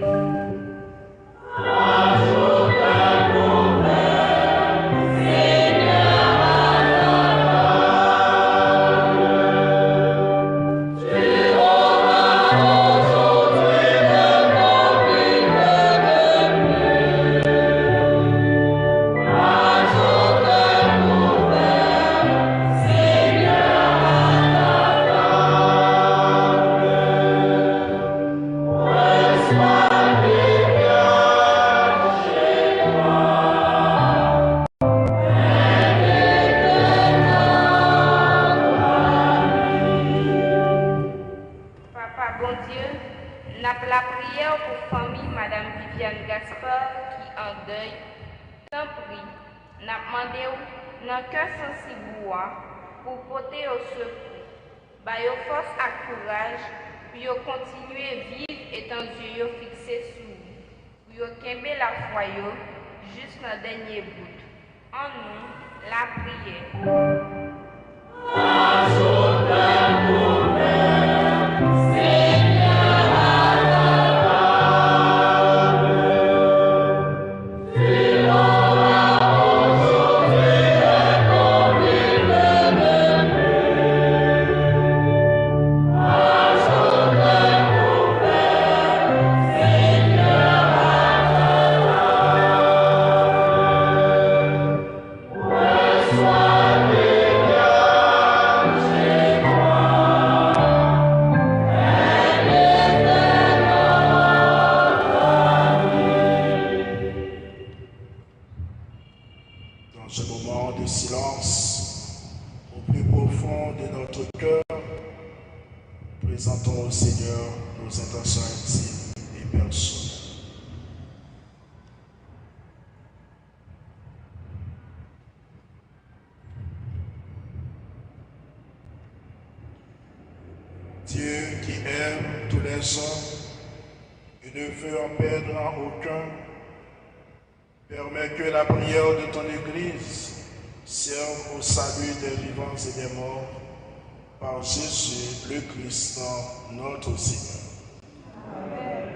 Speaker 4: Pour porter au secours, bailler force et courage, pour continuer à vivre et dans yeux fixés sur vous, pour qu'aimer la foi juste dans le dernier bout. En nous, la prière.
Speaker 6: Présentons au Seigneur nos intentions intimes et personnelles. Dieu qui aime tous les hommes et ne veut en perdre aucun, permet que la prière de ton Église serve au salut des vivants et des morts par Jésus le Christ, notre Seigneur. Amen.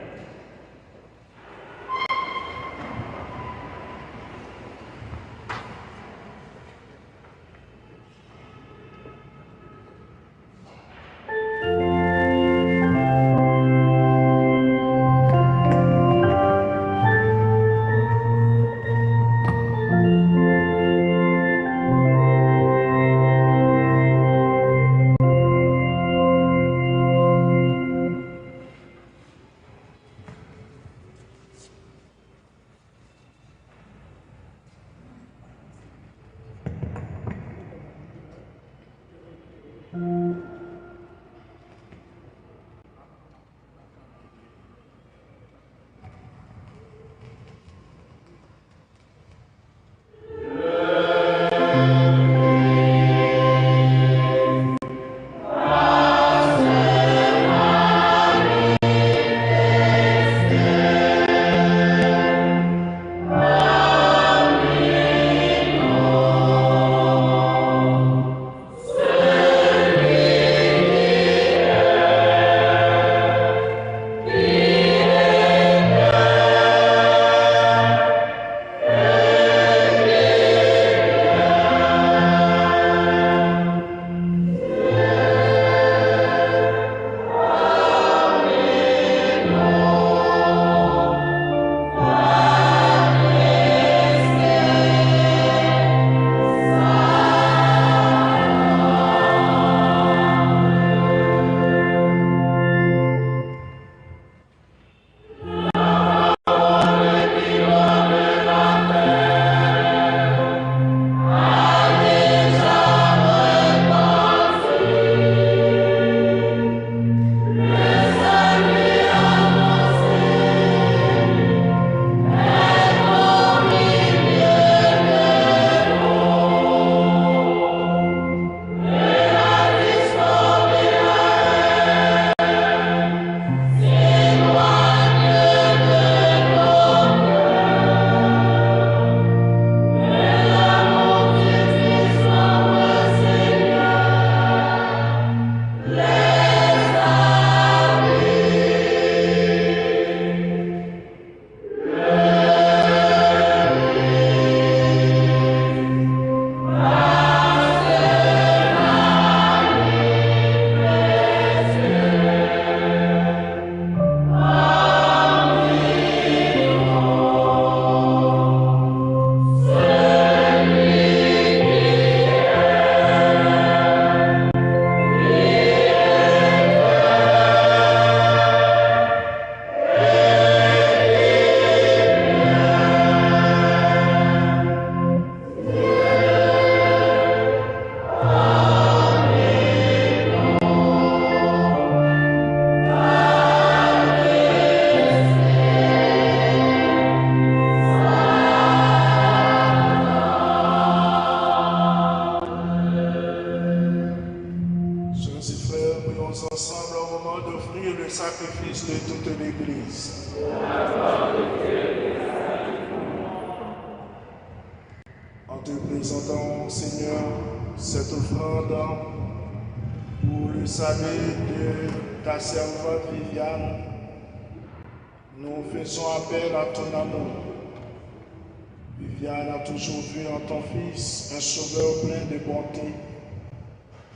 Speaker 6: frères, prions ensemble au moment d'offrir le sacrifice de toute l'Église. En te présentant, Seigneur, cette offrande pour le salut de ta servante Viviane, nous faisons appel à ton amour. Viviane a toujours vu en ton Fils un sauveur plein de bonté.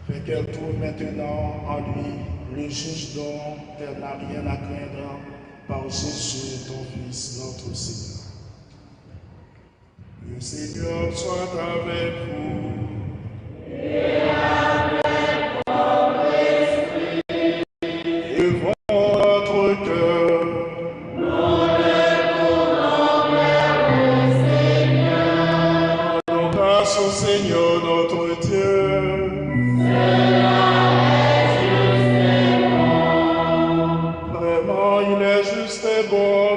Speaker 6: Fais qu'elle trouve maintenant en lui le juge dont elle n'a rien à craindre par Jésus, ton Fils, notre Seigneur. Le Seigneur soit avec vous. Et avec votre esprit. Élevons notre cœur. Nous lèvons vers le Seigneur. Rendons grâce au Seigneur notre Dieu.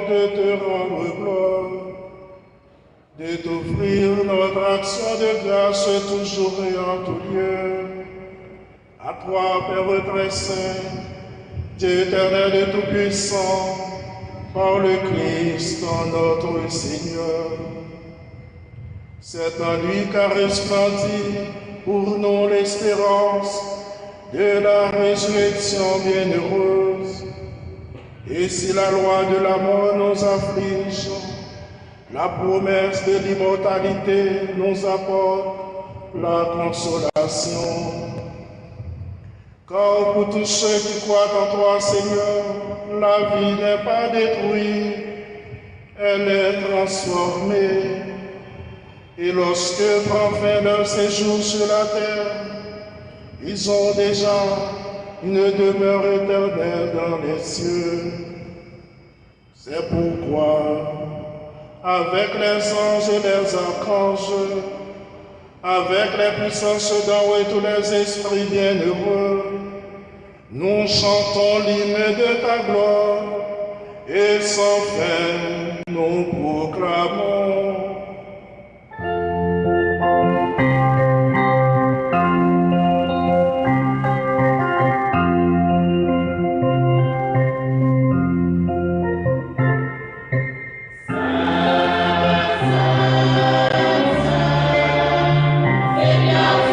Speaker 6: De te rendre gloire, de t'offrir notre action de grâce toujours et en tout lieu. À toi, Père très saint, Dieu éternel et tout-puissant, par le Christ, notre Seigneur. C'est en lui qu'a resplendi pour nous l'espérance de la résurrection bienheureuse. Et si la loi de la mort nous afflige, la promesse de l'immortalité nous apporte la consolation. Car pour tous ceux qui croient en toi, Seigneur, la vie n'est pas détruite, elle est transformée. Et lorsque prend fin leur séjour sur la terre, ils ont déjà une demeure éternelle dans les cieux. C'est pourquoi, avec les anges et les archanges, avec les puissances d'en haut et tous les esprits bienheureux, nous chantons l'hymne de ta gloire, et sans fin nous proclamons.
Speaker 7: Seigneur,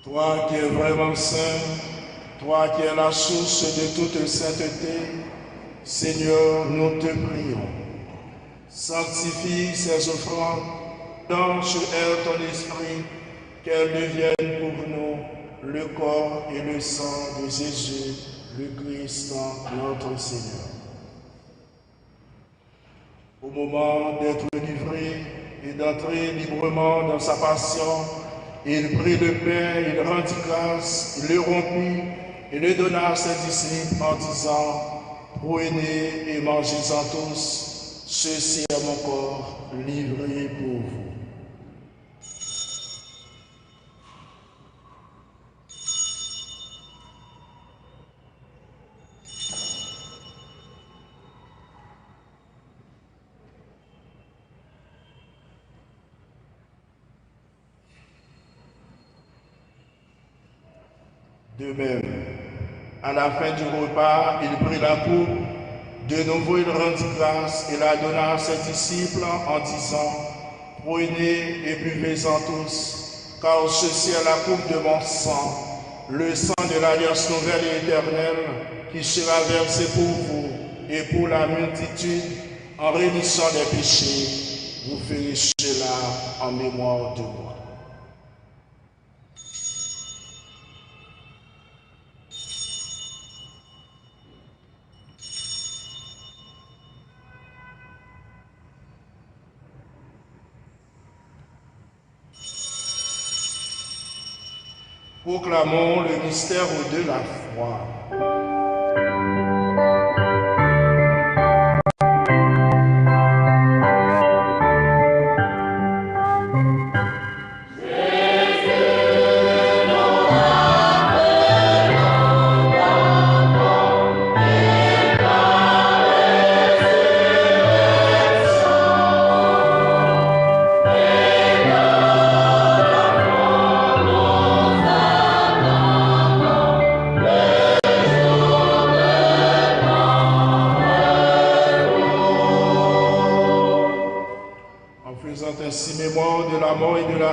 Speaker 6: Toi qui es vraiment saint, toi qui es la source de toute sainteté, Seigneur, nous te prions. Sanctifie ces offrandes, donne sur elles ton esprit, qu'elles deviennent pour nous le corps et le sang de Jésus, le Christ, notre Seigneur. Au moment d'être livré et d'entrer librement dans sa passion, il prit le pain, il rendit grâce, il le rompit et le donna à ses disciples en disant: prenez et mangez-en tous, ceci est mon corps livré pour vous. De même, à la fin du repas, il prit la coupe, de nouveau il rendit grâce et la donna à ses disciples en disant: prenez et buvez-en tous, car ceci est la coupe de mon sang, le sang de l'alliance nouvelle et éternelle, qui sera versé pour vous et pour la multitude en rémission des péchés. Vous ferez cela en mémoire de moi. Proclamons le mystère de la foi.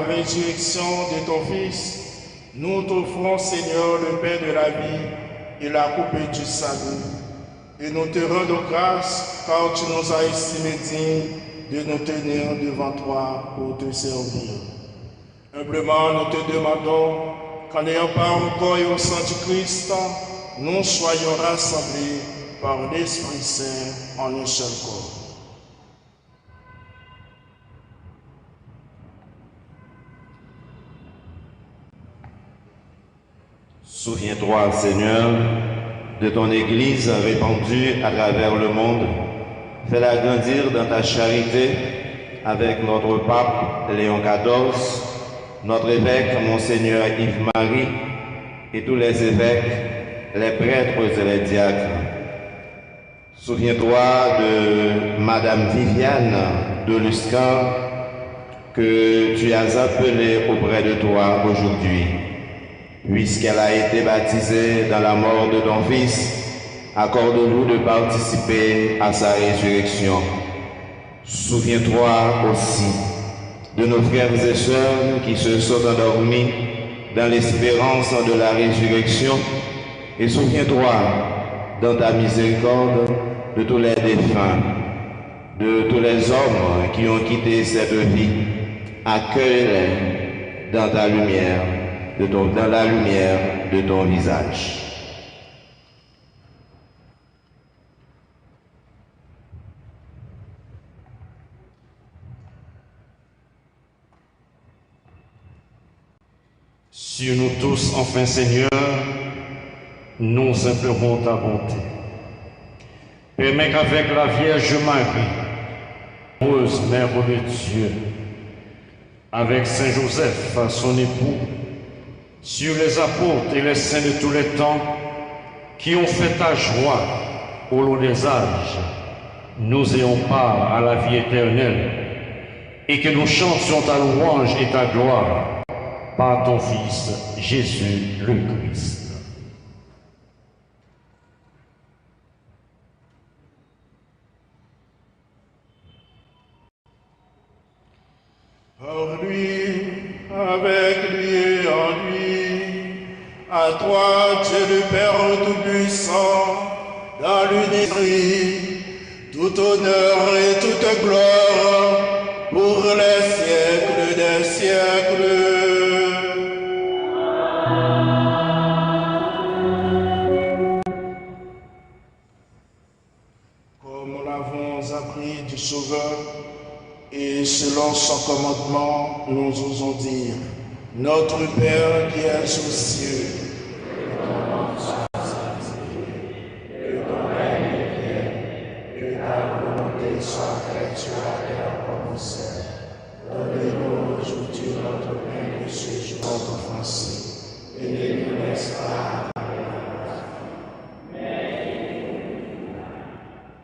Speaker 6: Résurrection de ton Fils, nous t'offrons, Seigneur, le pain de la vie et la coupe du salut. Et nous te rendons grâce, car tu nous as estimés dignes de nous tenir devant toi pour te servir. Humblement, nous te demandons qu'en ayant part au corps et au sang du Christ, nous soyons rassemblés par l'Esprit Saint en un seul corps.
Speaker 10: Souviens-toi, Seigneur, de ton Église répandue à travers le monde. Fais-la grandir dans ta charité avec notre pape Léon XIV, notre évêque Monseigneur Yves-Marie et tous les évêques, les prêtres et les diacres. Souviens-toi de Madame Viviane de Luscan que tu as appelée auprès de toi aujourd'hui. Puisqu'elle a été baptisée dans la mort de ton Fils, accorde-nous de participer à sa résurrection. Souviens-toi aussi de nos frères et sœurs qui se sont endormis dans l'espérance de la résurrection, et souviens-toi dans ta miséricorde de tous les défunts, de tous les hommes qui ont quitté cette vie. Accueille-les dans ta lumière. Dans la lumière de ton visage.
Speaker 11: Sur nous tous, enfin Seigneur, nous implorons ta bonté. Permets qu'avec la Vierge Marie, heureuse Mère de Dieu, avec Saint Joseph, son époux, sur les apôtres et les saints de tous les temps qui ont fait ta joie au long des âges, nous ayons part à la vie éternelle et que nous chantions ta louange et ta gloire par ton Fils Jésus le Christ.
Speaker 6: Par lui, avec lui et en lui, À toi, Dieu le Père Tout-Puissant, dans l'unité, tout honneur et toute gloire pour les siècles des siècles. Comme nous l'avons appris du Sauveur, et selon son commandement, nous osons dire: Notre Père qui es aux cieux, que ton nom soit sanctifié, que ton règne vienne, que ta volonté soit faite sur la terre comme au ciel. Donne-nous aujourd'hui notre pain de ce jour, notre offense, et ne nous laisse pas aller à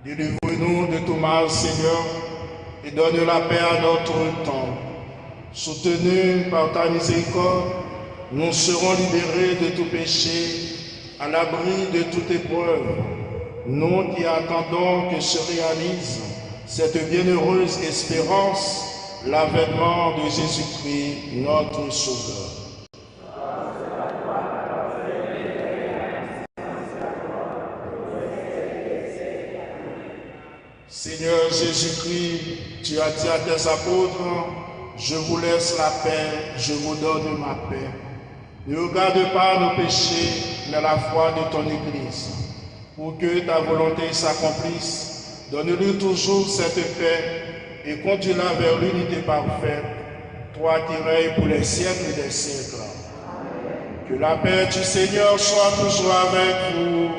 Speaker 6: la Délivre-nous de tout mal, Seigneur, et donne la paix à notre temps. Soutenus par ta miséricorde, nous serons libérés de tout péché, à l'abri de toute épreuve. Nous qui attendons que se réalise cette bienheureuse espérance, l'avènement de Jésus-Christ, notre Sauveur. Seigneur Jésus-Christ, tu as dit à tes apôtres: je vous laisse la paix, je vous donne ma paix. Ne regarde pas nos péchés, mais la foi de ton Église. Pour que ta volonté s'accomplisse, donne-lui toujours cette paix et conduis-la vers l'unité parfaite, toi qui règnes pour les siècles des siècles. Que la paix du Seigneur soit toujours avec vous.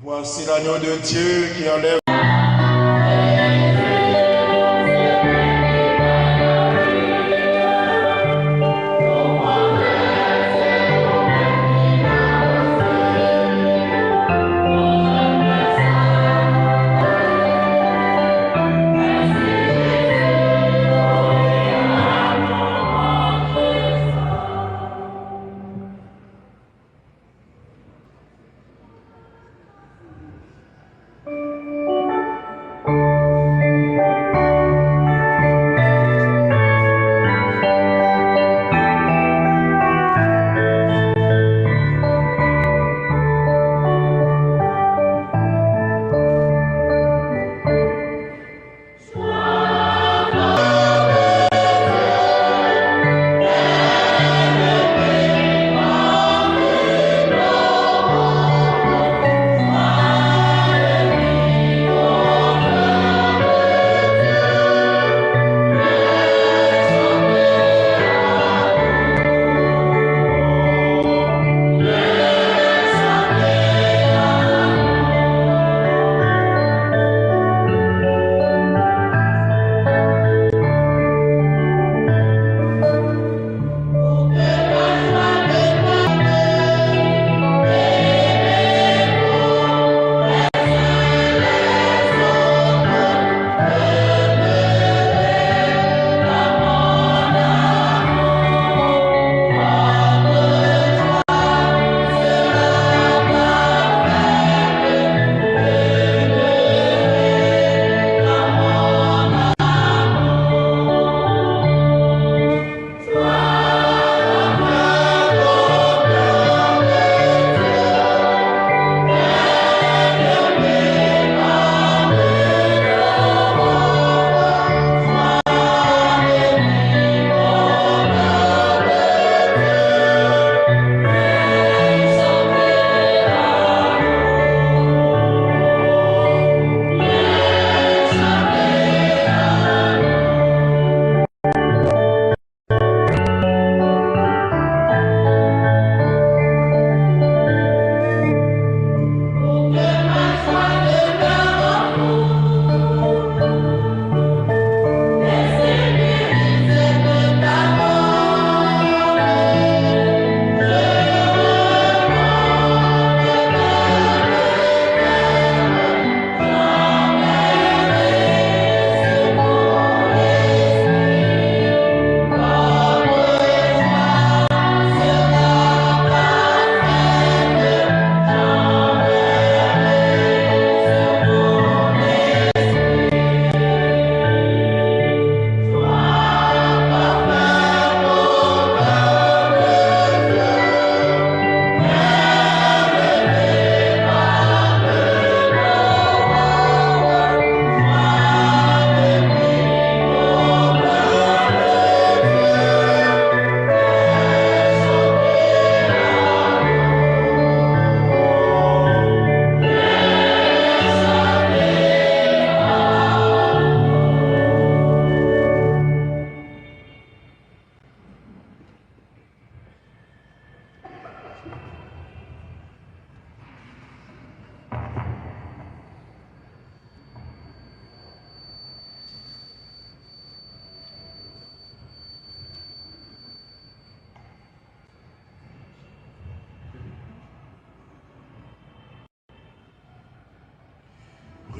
Speaker 6: Voici l'agneau de Dieu qui enlève.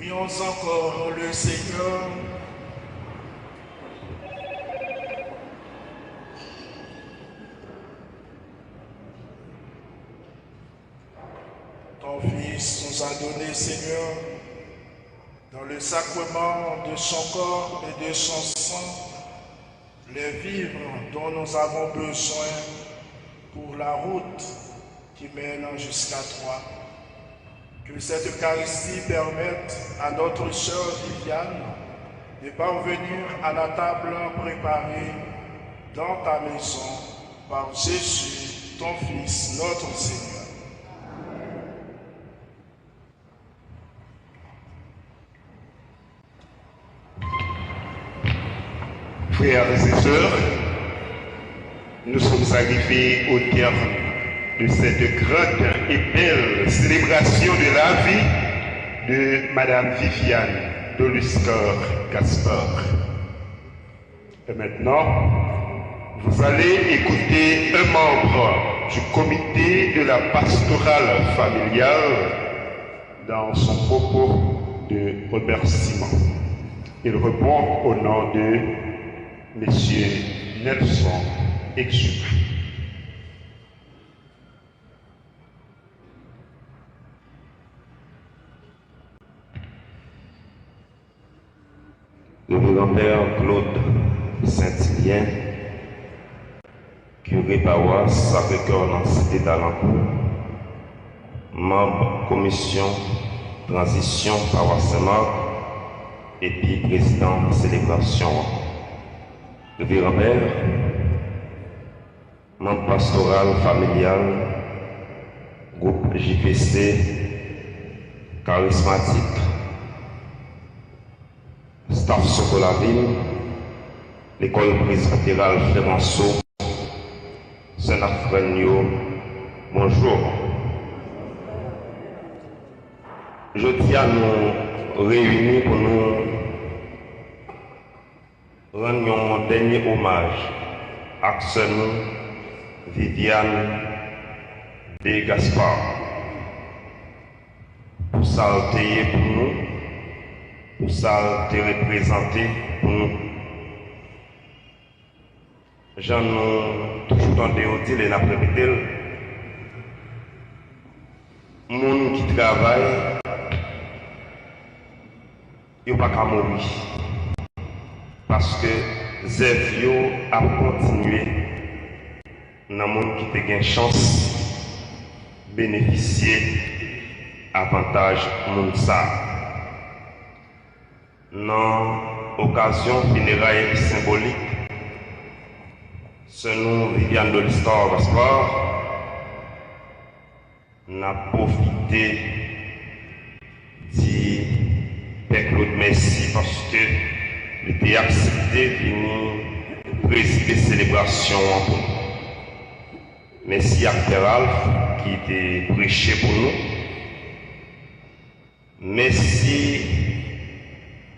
Speaker 6: Prions encore le Seigneur. Ton Fils nous a donné, Seigneur, dans le sacrement de son corps et de son sang, les vivres dont nous avons besoin pour la route qui mène jusqu'à toi. Que cette Eucharistie permette à notre sœur Viviane de parvenir à la table préparée dans ta maison par Jésus, ton Fils, notre Seigneur.
Speaker 2: Frères et sœurs, nous sommes arrivés au terme de cette grande et belle célébration de la vie de Madame Viviane Doluscor Gaspard. Et maintenant, vous allez écouter un membre du comité de la pastorale familiale dans son propos de remerciement. Il répond au nom de Monsieur Nelson Exuma.
Speaker 10: Le grand-père Claude Saint-Hilien, curé paroisse Sacré-Cœur dans la cité d'Alencourt, membre commission transition paroisse Saint-Marc et puis président de célébration. Le grand-père, membre pastoral familial, groupe JPC, charismatique, staff Socolaville, l'école presbytérale Clémenceau, Saint-Afrenio, bonjour. Je tiens à nous réunir pour nous rendre un dernier hommage à Viviane de Gaspard pour ça pour nous, pour ça représenter pour nous. J'en ai toujours dans des hôtels et l'après-midi, les gens qui travaillent, ils ne peuvent pas mourir. Parce que Zevio a continué dans le monde qui a une chance de bénéficier avantage monde ça. Dans l'occasion funéraire symbolique, ce nom Viviane Doluscor Gaspard n'a profité de Père Claude merci parce que il était accepté de venir présider célébration pour nous. Merci à Père Alph qui était prêché pour nous. Merci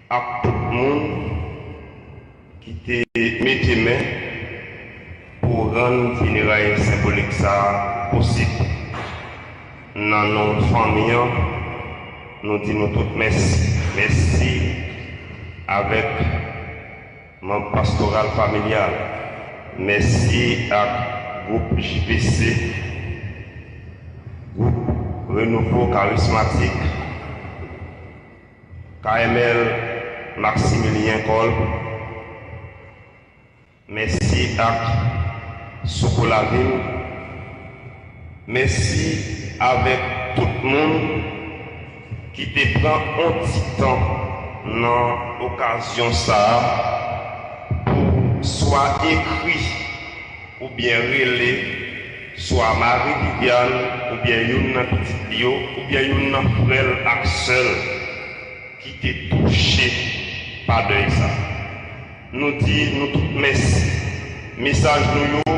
Speaker 10: à tout le monde qui était mis main pour rendre le funérailles symbolique ça possible. Dans nos familles, nous disons toutes merci. Merci avec mon pastoral familial. Merci à groupe JPC, groupe Renouveau Charismatique, KML Maximilien Col. Merci à Socolaville. Merci avec tout le monde qui te prend un petit temps dans l'occasion ça pour soit écrit ou bien relé, soit Marie-Viviane ou bien une petite Lio ou bien une frère Axel qui t'est touché par de ça. Nous disons nous tous merci. Message nous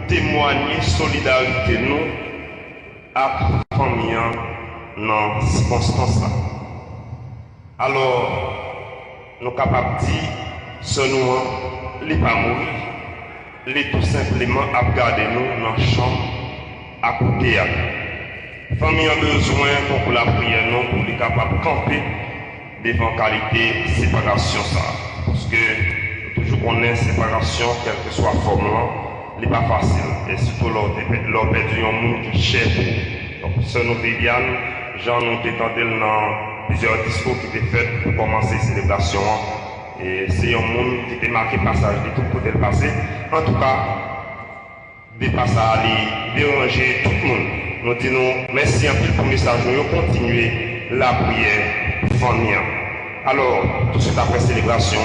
Speaker 10: témoigner solidarité nous à la famille dans ces circonstances là. Alors, nous sommes capables de dire, ce nous n'est pas mourir, il tout simplement à garder nous dans la chambre à côté. La famille a besoin pour la prière, non, pour les capables de camper
Speaker 9: devant qualité séparation ça. Parce que toujours qu'on ait séparation, quelle que soit la forme, n'est pas facile. Et surtout leur perdu un monde qui cher pour. Donc, ce nous Viviane, Jean nous détendait dans plusieurs discours qui étaient faits pour commencer ces célébrations. Et c'est un monde qui était marqué passage de tout côté le passé. En tout cas, des passages à aller déranger tout le monde. Nous disons merci un peu pour le message. Nous continuer la prière famille. Alors, tout de suite après célébration,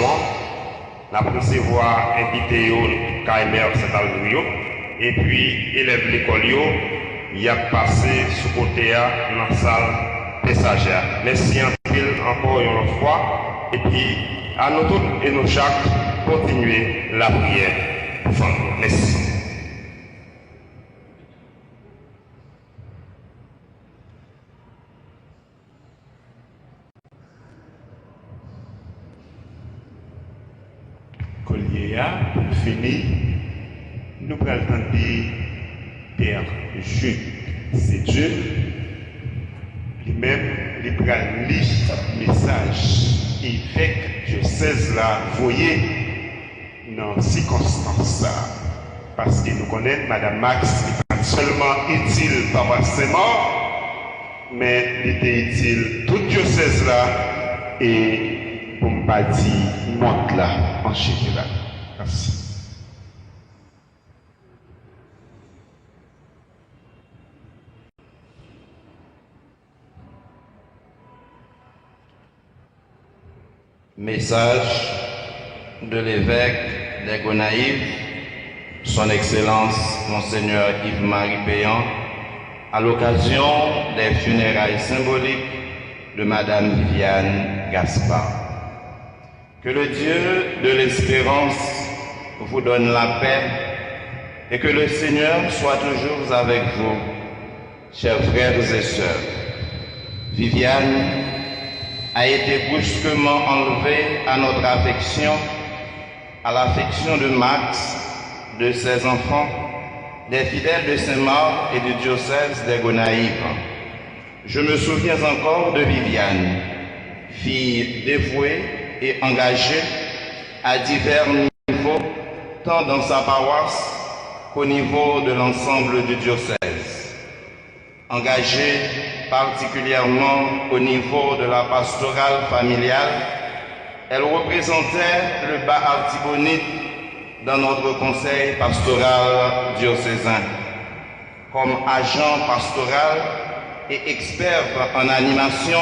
Speaker 9: la recevoir invité au KMR Saint-Albrio et puis élève l'école, il a passé sous côté dans la salle messagère. Merci un peu encore une fois et puis à nous tous et nous chaque continuer la prière famille. Merci.
Speaker 2: Pour finir, nous allons entendre Père Jules, c'est Dieu, lui-même, il va lire le message évêque diocèse là, voyez, dans ces circonstances. Parce que nous connaissons Madame Max, n'est pas seulement utile par ses morts, mais il était utile tout diocèse là et pour ne pas dire monde là en général. Merci.
Speaker 10: Message de l'évêque des Gonaïves, son Excellence Monseigneur Yves-Marie Péan, à l'occasion des funérailles symboliques de Madame Viviane Gaspard. Que le Dieu de l'espérance vous donne la paix et que le Seigneur soit toujours avec vous, chers frères et sœurs. Viviane a été brusquement enlevée à notre affection, à l'affection de Max, de ses enfants, des fidèles de Saint-Marc et du diocèse des Gonaïves. Je me souviens encore de Viviane, fille dévouée et engagée à divers niveaux, tant dans sa paroisse qu'au niveau de l'ensemble du diocèse. Engagée particulièrement au niveau de la pastorale familiale, elle représentait le bas artibonite dans notre conseil pastoral diocésain. Comme agent pastoral et experte en animation,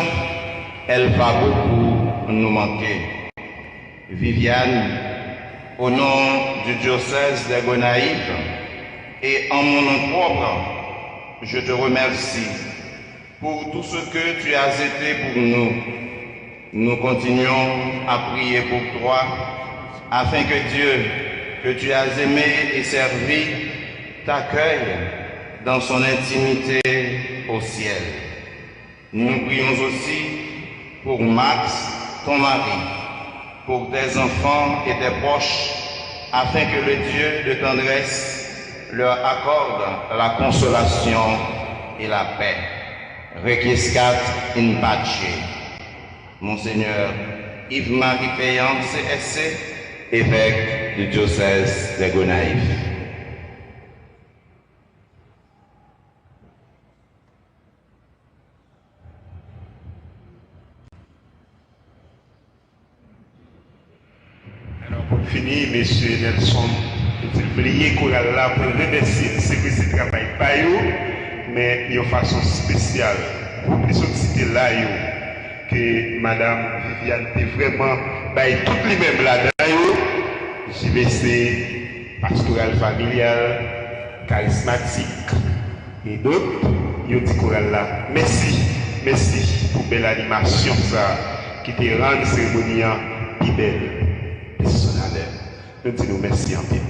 Speaker 10: elle va beaucoup nous manquer. Viviane, au nom du diocèse des Gonaïves et en mon nom propre, je te remercie pour tout ce que tu as été pour nous. Nous continuons à prier pour toi, afin que Dieu, que tu as aimé et servi, t'accueille dans son intimité au ciel. Nous prions aussi pour Max, ton mari, pour tes enfants et tes proches, afin que le Dieu de tendresse leur accorde la consolation et la paix. Requiescat in pace. Monseigneur Yves-Marie Péan, CSC, évêque du diocèse des Gonaïves.
Speaker 2: Alors pour finir, M. Nelson, j'ai oublié qu'on a là pour remercier le service de travail par eux, mais de façon spéciale. Pour les sociétés là, que Madame Viviane était vraiment tout les mêmes là-dedans. JVC, pastoral familial, charismatique et d'autres, ils dit choral là. Merci pour belle animation ça, qui te rend la cérémonie plus belle, personnelle. Nous disons merci en bien.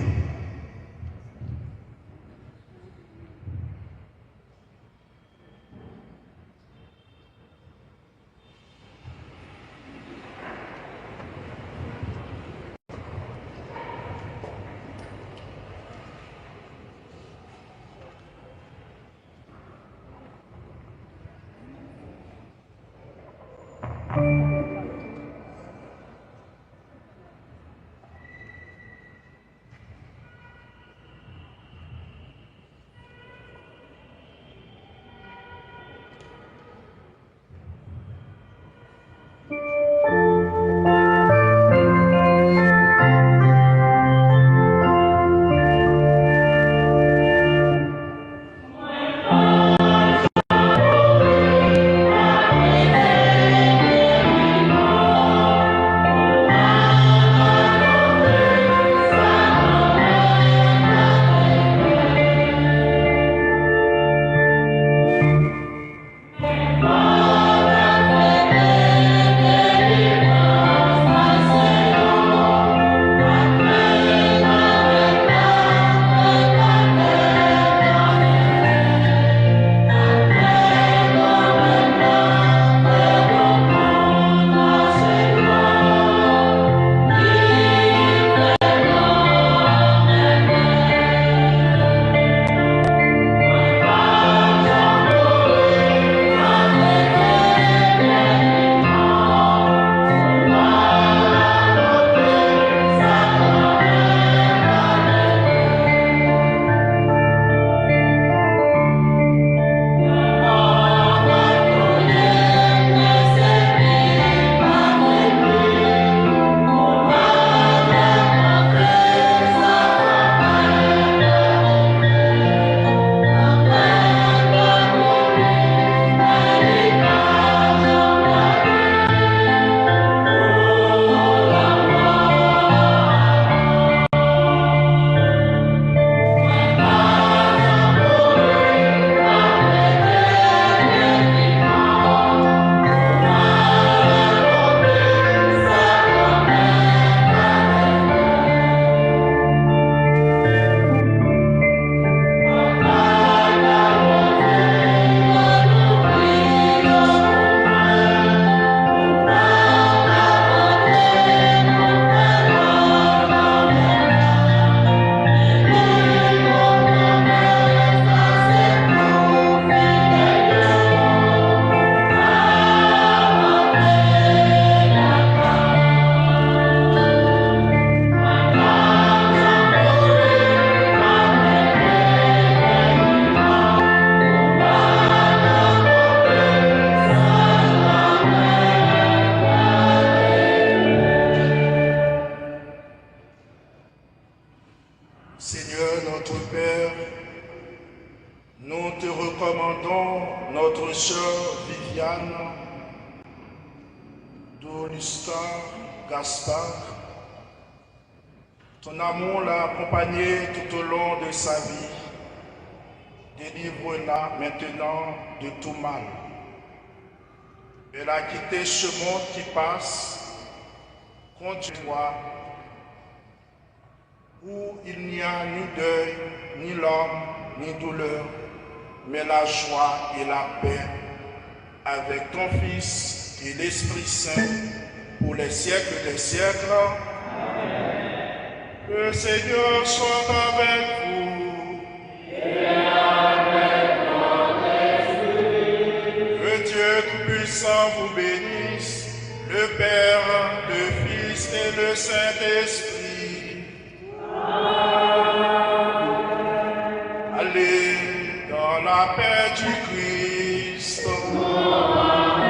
Speaker 6: recommandons notre sœur Viviane d'Olustar Gaspard. Ton amour l'a accompagnée tout au long de sa vie. Délivre-la maintenant de tout mal. Elle a quitté ce monde qui passe. Conduis-toi où il n'y a ni deuil, ni larmes, ni douleur, mais la joie et la paix avec ton Fils et l'Esprit Saint pour les siècles des siècles. Amen. Le Seigneur soit avec vous. Et avec ton esprit. Que Dieu Tout-Puissant vous bénisse, le Père, le Fils et le Saint-Esprit. Allez dans la paix du Christ.
Speaker 7: Amen.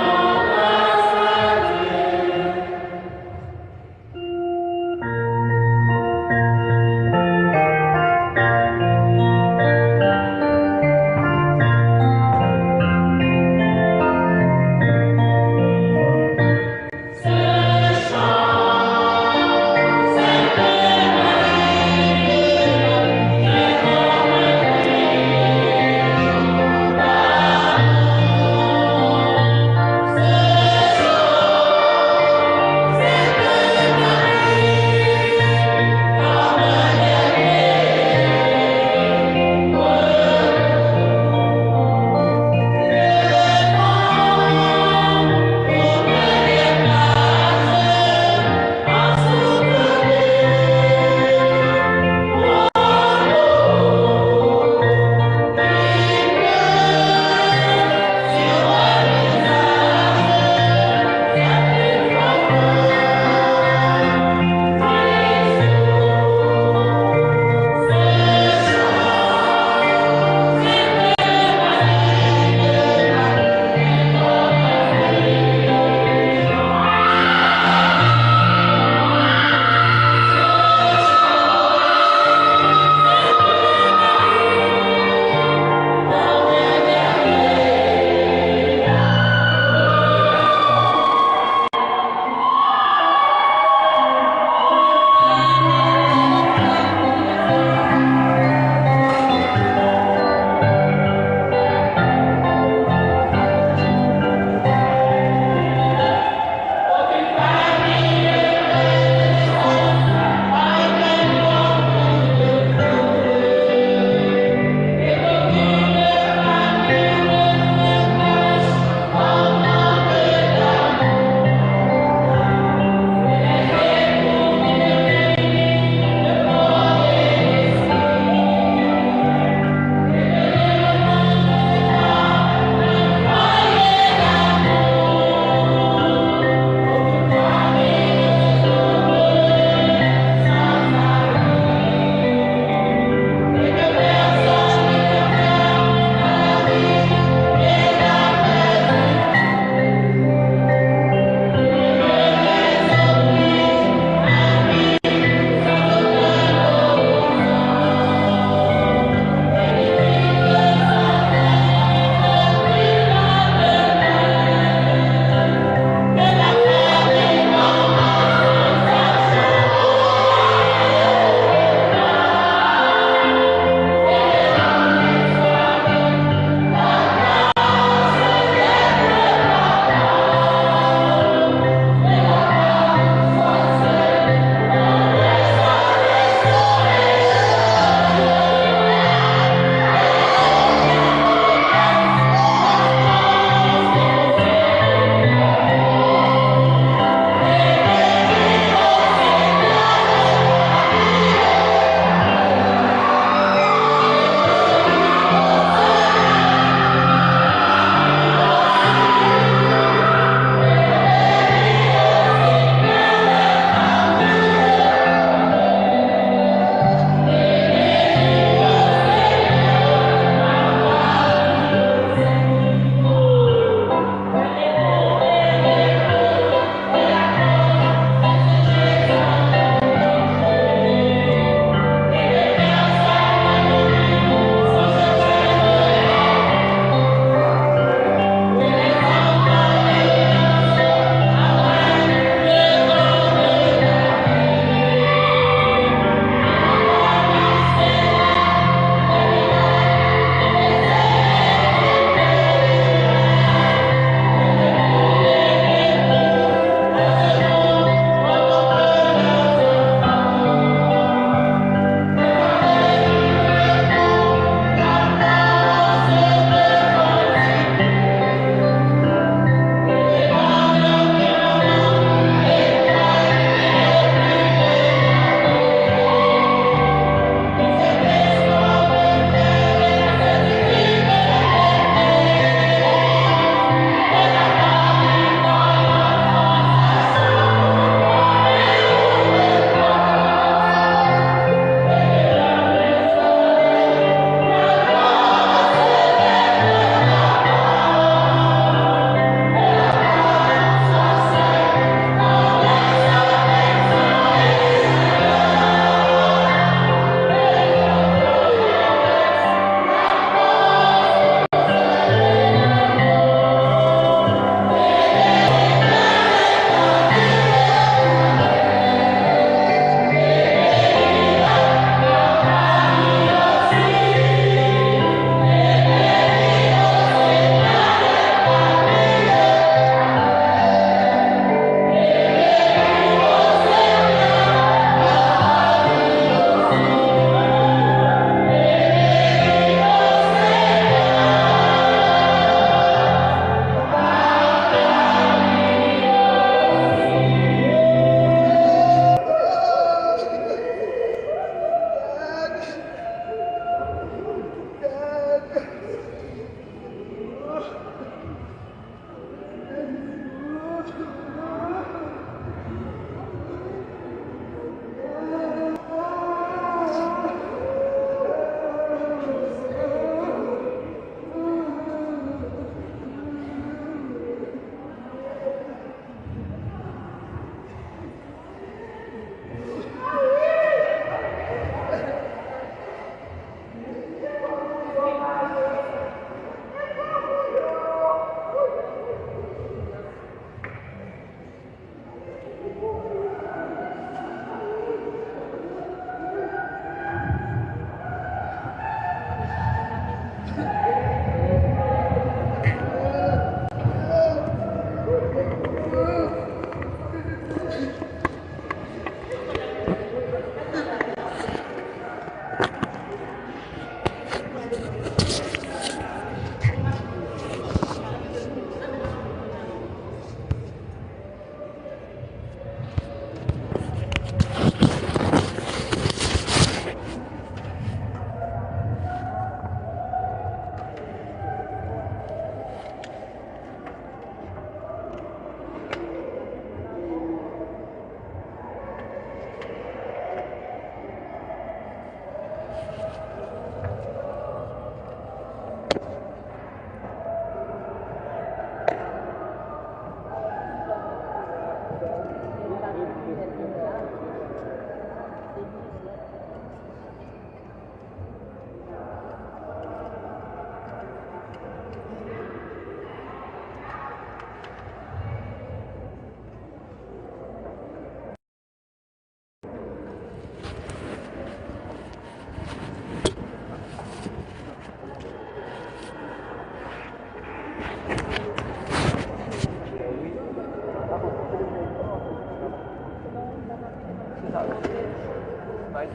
Speaker 12: Thank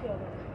Speaker 12: you.